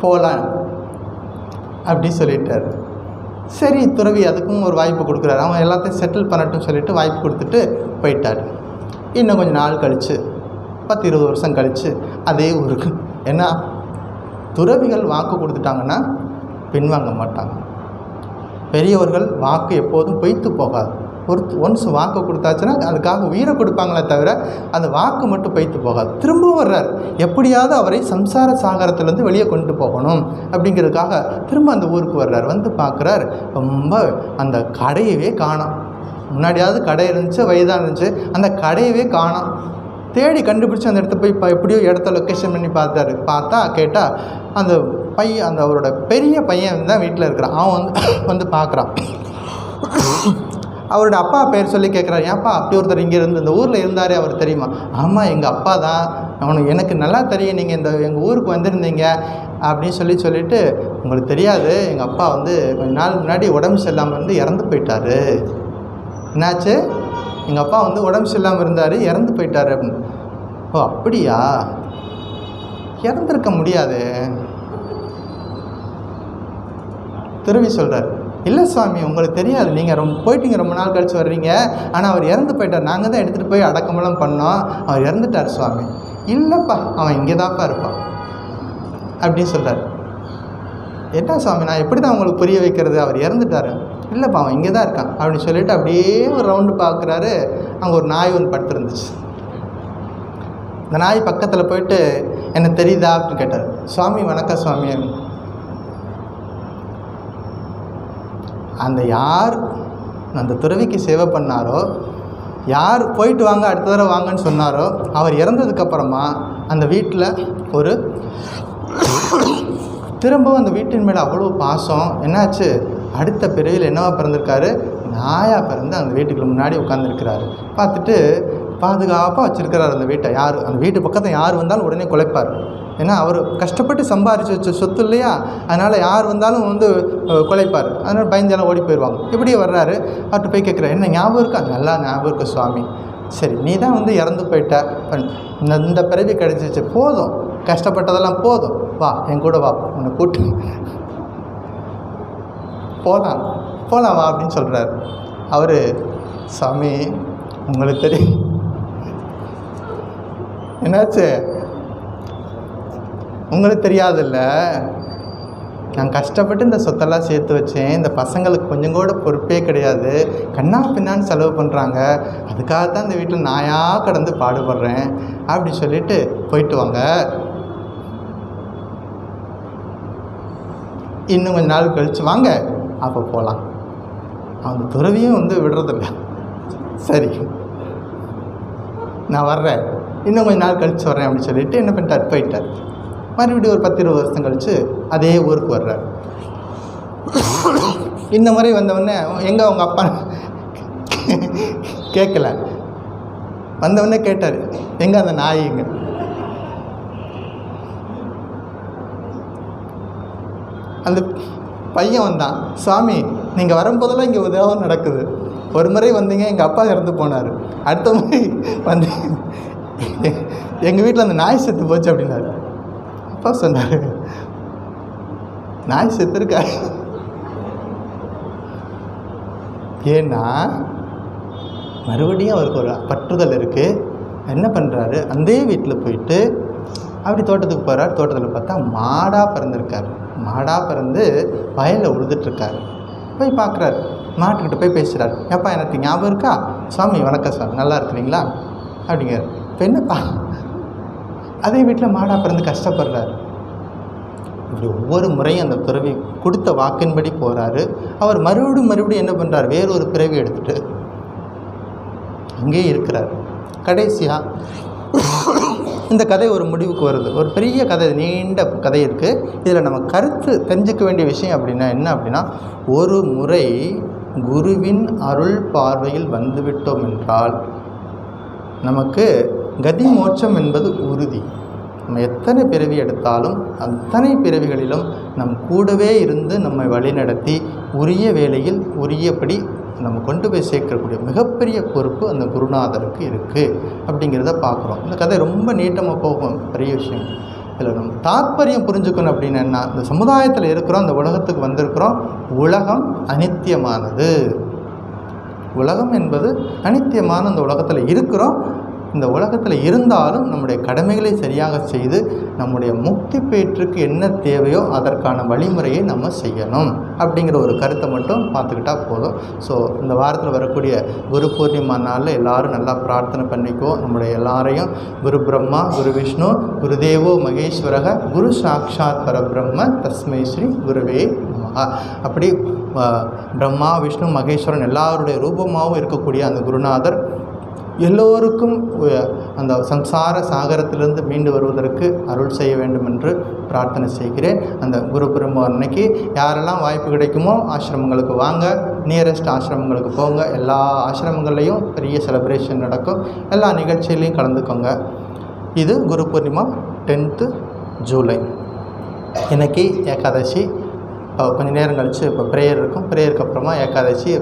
போகலாம் அப்படி சொல்லிட்டார். சரி, துறவி அதுக்கும் ஒரு வாய்ப்பு கொடுக்குறாரு. அவன் எல்லாத்தையும் செட்டில் பண்ணட்டும் சொல்லிவிட்டு வாய்ப்பு கொடுத்துட்டு போயிட்டார். இன்னும் கொஞ்சம் நாள் கழித்து 10-20 வருஷம் கழித்து அதே ஊருக்கு. ஏன்னா துறவிகள் வாக்கு கொடுத்துட்டாங்கன்னா பின்வாங்க மாட்டாங்க. பெரியவர்கள் வாக்கு எப்போதும் பொய்த்து போகாது. ஒன்ஸ் வாக்கு கொடுத்தாச்சுன்னா அதுக்காக உயிரை கொடுப்பாங்களே தவிர அந்த வாக்கு மட்டும் பொய்த்து போகாது. திரும்பவும் வர்றார், எப்படியாவது அவரை சம்சார சாகரத்துலேருந்து வெளியே கொண்டு போகணும் அப்படிங்கிறதுக்காக திரும்ப அந்த ஊருக்கு வர்றார். வந்து பார்க்குறார், ரொம்ப அந்த கடையவே காணோம். முன்னாடியாவது கடை இருந்துச்சு, வயதாக இருந்துச்சு, அந்த கடையவே காணோம். தேடி கண்டுபிடிச்சி அந்த இடத்த போய் எப்படியோ இடத்த லொக்கேஷன் பண்ணி கேட்டால் அந்த பையன், அவரோட பெரிய பையன் தான் வீட்டில் இருக்கிறான். அவன் வந்து பார்க்குறான். அவரோட அப்பா பேர் சொல்லி கேட்குறாரு, ஏன்ப்பா அப்படி ஒருத்தர் இங்கே இந்த ஊரில் இருந்தாரே, அவர் தெரியுமா? ஆமாம், எங்கள் அப்பா தான், அவனுக்கு எனக்கு நல்லா தெரியும், நீங்கள் எங்கள் ஊருக்கு வந்திருந்தீங்க அப்படின்னு சொல்லிட்டு, உங்களுக்கு தெரியாது, எங்கள் அப்பா வந்து கொஞ்ச நாள் முன்னாடி உடம்பு சரியில்லாமல் இருந்து இறந்து போயிட்டார். என்னாச்சு? எங்கள் அப்பா வந்து உடம்பு சரியில்லாமல் இருந்தார், இறந்து போயிட்டார் அப்படின்னு. ஓ அப்படியா? இறந்துருக்க முடியாது. துறவி சொல்கிறார், இல்லை சுவாமி, உங்களுக்கு தெரியாது, நீங்கள் போயிட்டீங்க, ரொம்ப நாள் கழித்து வர்றீங்க, ஆனால் அவர் இறந்து போயிட்டார், நாங்கள் தான் எடுத்துகிட்டு போய் அடக்கமெல்லாம் பண்ணோம், அவர் இறந்துட்டார் சுவாமி. இல்லைப்பா, அவன் இங்கே தான்ப்பா இருப்பான் அப்படின்னு சொல்கிறார். என்ன சுவாமி, நான் எப்படி தான் உங்களுக்கு புரிய வைக்கிறது, அவர் இறந்துட்டார். இல்லைப்பா, அவன் இங்கே தான் இருக்கான் அப்படின்னு சொல்லிவிட்டு அப்படியே ஒரு ரவுண்டு பார்க்குறாரு. அங்கே ஒரு நாய் ஒன்று படுத்துருந்துச்சு. இந்த நாய் பக்கத்தில் போயிட்டு என்ன தெரியுதா அப்படின்னு கேட்டார். சுவாமி வணக்கம் சுவாமி. யார் அந்த துறவிக்கு சேவை பண்ணாரோ, யார் போயிட்டு வாங்க அடுத்த தடவை வாங்கன்னு சொன்னாரோ, அவர் இறந்ததுக்கப்புறமா அந்த வீட்டில் திரும்பவும் அந்த வீட்டின் மேலே அவ்வளோ பாசம். என்னாச்சு? அடுத்த பிறவியில் என்னவா பிறந்திருக்காரு? நாயாக பிறந்து அந்த வீட்டுக்கு முன்னாடி உட்காந்துருக்கிறாரு. பார்த்துட்டு பாதுகாப்பாக வச்சுருக்கிறார் அந்த வீட்டை. அந்த வீட்டு பக்கத்தில் யார் வந்தாலும் உடனே குலைப்பார். ஏன்னா அவர் கஷ்டப்பட்டு சம்பாரித்து வச்ச சொத்து இல்லையா, அதனால் யார் வந்தாலும் வந்து குலைப்பார். அதனால் பயந்தெல்லாம் ஓடி போயிடுவாங்க. இப்படியே வர்றாரு. அவர்கிட்ட போய் கேட்குறாரு, என்ன ஞாபகம் இருக்கா? நல்லா ஞாபகம் இருக்கு சுவாமி. சரி, நீ தான் வந்து இறந்து போயிட்ட, இந்த பிறவி கிடச்சிச்சு, போதும், கஷ்டப்பட்டதெல்லாம் போதும், வா என் கூட வா, உன்னை கூட்டு போகலாம் வா அப்படின்னு சொல்கிறார். அவர், சாமி உங்களுக்கு தெரியும் என்னாச்சு? உங்களுக்கு தெரியாதுல்ல, நான் கஷ்டப்பட்டு இந்த சொத்தெல்லாம் சேர்த்து வச்சேன், இந்த பசங்களுக்கு கொஞ்சம் கூட பொறுப்பே கிடையாது, கண்ணா பின்னான்னு செலவு பண்ணுறாங்க, அதுக்காகத்தான் இந்த வீட்டில் நாயாக கடந்து பாடுபடுறேன் அப்படி சொல்லிட்டு போயிட்டு வாங்க, இன்னும் கொஞ்சம் நாள் கழித்து வாங்க, அப்போ போகலாம். அந்த துறவியும் வந்து விடுறதில்ல. சரி நான் வர்றேன், இன்னும் கொஞ்சம் நாள் கழித்து வர்றேன் அப்படின்னு சொல்லிட்டு என்ன பண்ணிட்டார், போயிட்டார். மறுபடியும் ஒரு 10-20 வருஷம் கழித்து அதே ஊருக்கு வர்றார். இந்த முறை வந்தவுடனே எங்கே அவங்க அப்பா கேட்கல. வந்தவுடனே கேட்டார், எங்கே அந்த நாய்ங்க? அந்த பையன் வந்தான், சாமி நீங்கள் வரும்போதெல்லாம் இங்கே உதவும் நடக்குது. ஒரு முறை வந்தீங்க, எங்கள் அப்பா இறந்து போனார். அடுத்த முறை வந்து எங்கள் வீட்டில் அந்த நாய் செத்து போச்சு அப்படின்னாரு. அப்பா சொன்னார், நாய் செத்து இருக்கா? ஏன்னா மறுபடியும் அவருக்கு ஒரு பற்றுதல் இருக்குது. என்ன பண்ணுறாரு, அந்த வீட்டில் போயிட்டு அப்படி தோட்டத்துக்கு போகிறார். தோட்டத்தில் பார்த்தா மாடாக பிறந்திருக்காரு. மாடாக பிறந்து வயலில் உழுதுட்டுருக்காரு. போய் பார்க்குறாரு, மாட்டுக்கிட்ட போய் பேசுகிறார். ஏப்பா எனக்கு ஞாபகம் இருக்கா? சாமி வணக்கம் சார், நல்லா இருக்கிறீங்களா அப்படிங்கிறார். இப்போ என்னப்பா, அதே வீட்டில் மாடாக பிறந்து கஷ்டப்படுறாரு. இப்படி ஒவ்வொரு முறையும் அந்த பிறவி கொடுத்த வாக்கின்படி போகிறாரு. அவர் மறுபடியும் என்ன பண்ணுறார், வேறொரு பிறவி எடுத்துகிட்டு அங்கேயே இருக்கிறார். கடைசியாக இந்த கதை ஒரு முடிவுக்கு வருது. ஒரு பெரிய கதை, நீண்ட கதை இருக்குது. இதில் நம்ம கருத்து தெரிஞ்சுக்க வேண்டிய விஷயம் அப்படின்னா என்ன அப்படின்னா, ஒரு முறை குருவின் அருள் பார்வையில் வந்துவிட்டோம் என்றால் நமக்கு கதி மோட்சம் என்பது உறுதி. நம்ம எத்தனை பிறவி எடுத்தாலும் அத்தனை பிறவிகளிலும் நம் கூடவே இருந்து நம்மை வழிநடத்தி உரிய வேளையில் உரியபடி நம்ம கொண்டு போய் சேர்க்கக்கூடிய மிகப்பெரிய பொறுப்பு அந்த குருநாதருக்கு இருக்குது அப்படிங்கிறத பார்க்குறோம். இந்த கதை ரொம்ப நீட்டமாக போகும், பெரிய விஷயம். இதில் நம்ம தாற்பயம் புரிஞ்சுக்கணும் அப்படின்னு என்ன, இந்த சமுதாயத்தில் இருக்கிறோம், இந்த உலகத்துக்கு வந்திருக்கிறோம். உலகம் அனித்தியமானது. உலகம் என்பது அனித்தியமான இந்த உலகத்தில் இருக்கிறோம். இந்த உலகத்தில் இருந்தாலும் நம்முடைய கடமைகளை சரியாக செய்து நம்முடைய முக்தி பேற்றுக்கு என்ன தேவையோ அதற்கான வழிமுறையை நம்ம செய்யணும் அப்படிங்கிற ஒரு கருத்தை மட்டும் பார்த்துக்கிட்டால் போதும். ஸோ இந்த வாரத்தில் வரக்கூடிய குரு பூர்ணிமா நாளில் எல்லோரும் நல்லா பிரார்த்தனை பண்ணிக்கோ. நம்முடைய எல்லாரையும் குரு பிரம்மா, குரு விஷ்ணு, குருதேவோ மகேஸ்வரக, குரு சாக்ஷாத் பரபிரம்ம தஸ்மை ஸ்ரீ குருவே நமஹ. அப்படி பிரம்மா, விஷ்ணு, மகேஸ்வரன் எல்லாருடைய ரூபமாகவும் இருக்கக்கூடிய அந்த குருநாதர் எல்லோருக்கும் அந்த சம்சார சாகரத்திலிருந்து மீண்டு வருவதற்கு அருள் செய்ய வேண்டும் என்று பிரார்த்தனை செய்கிறேன். அந்த குரு பூர்ணிமா அன்னைக்கு யாரெல்லாம் வாய்ப்பு கிடைக்குமோ ஆசிரமங்களுக்கு வாங்க, நியரஸ்ட் ஆசிரமங்களுக்கு போங்க. எல்லா ஆசிரமங்கள்லேயும் பெரிய செலிப்ரேஷன் நடக்கும். எல்லா நிகழ்ச்சியிலையும் கலந்துக்கோங்க. இது குரு பூர்ணிமா 10th ஜூலை. இன்றைக்கி ஏகாதசி. கொஞ்சம் நேரம் கழித்து இப்போ ப்ரேயர் இருக்கும். ப்ரேயருக்கு அப்புறமா ஏகாதசி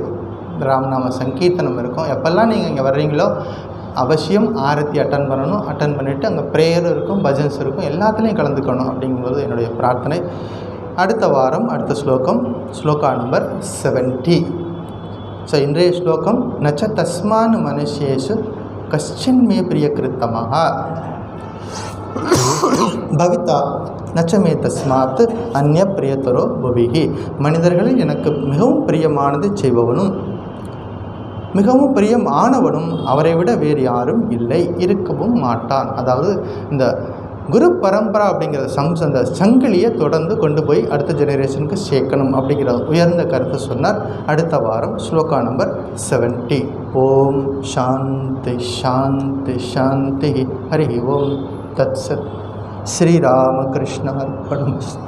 ராமநாம சங்கீர்த்தனம் இருக்கும். எப்போல்லாம் நீங்கள் இங்கே வர்றீங்களோ அவசியம் ஆரத்தி அட்டன் பண்ணணும். அட்டன் பண்ணிவிட்டு அங்கே ப்ரேயரும் இருக்கும், பஜன்ஸ் இருக்கும், எல்லாத்துலேயும் கலந்துக்கணும் அப்படிங்கும்போது என்னுடைய பிரார்த்தனை. அடுத்த வாரம் அடுத்த ஸ்லோகம், ஸ்லோகா நம்பர் 70. ஸோ இன்றைய ஸ்லோகம், நச்ச தஸ்மான் மனுஷேஷு கஷ்டின் மே பிரியகிருத்தமாக பவிதா நச்சமே தஸ்மாத் அந்நிய பிரியத்தரோ புவிகி. மனிதர்களில் எனக்கு மிகவும் பிரியமானது செய்பவனும் மிகவும் பிரியம் ஆனவனும் அவரை விட வேறு யாரும் இல்லை, இருக்கவும் மாட்டான். அதாவது இந்த குரு பரம்பரா அப்படிங்கிற அந்த சங்கிலியை தொடர்ந்து கொண்டு போய் அடுத்த ஜெனரேஷனுக்கு சேர்க்கணும் அப்படிங்கிற உயர்ந்த கருத்தை சொன்னார். அடுத்த வாரம் ஸ்லோகா நம்பர் 70. ஓம் சாந்தி சாந்தி சாந்தி. ஹரி ஓம் தத்சத். ஸ்ரீராமகிருஷ்ண அர்ப்பணமஸ்து.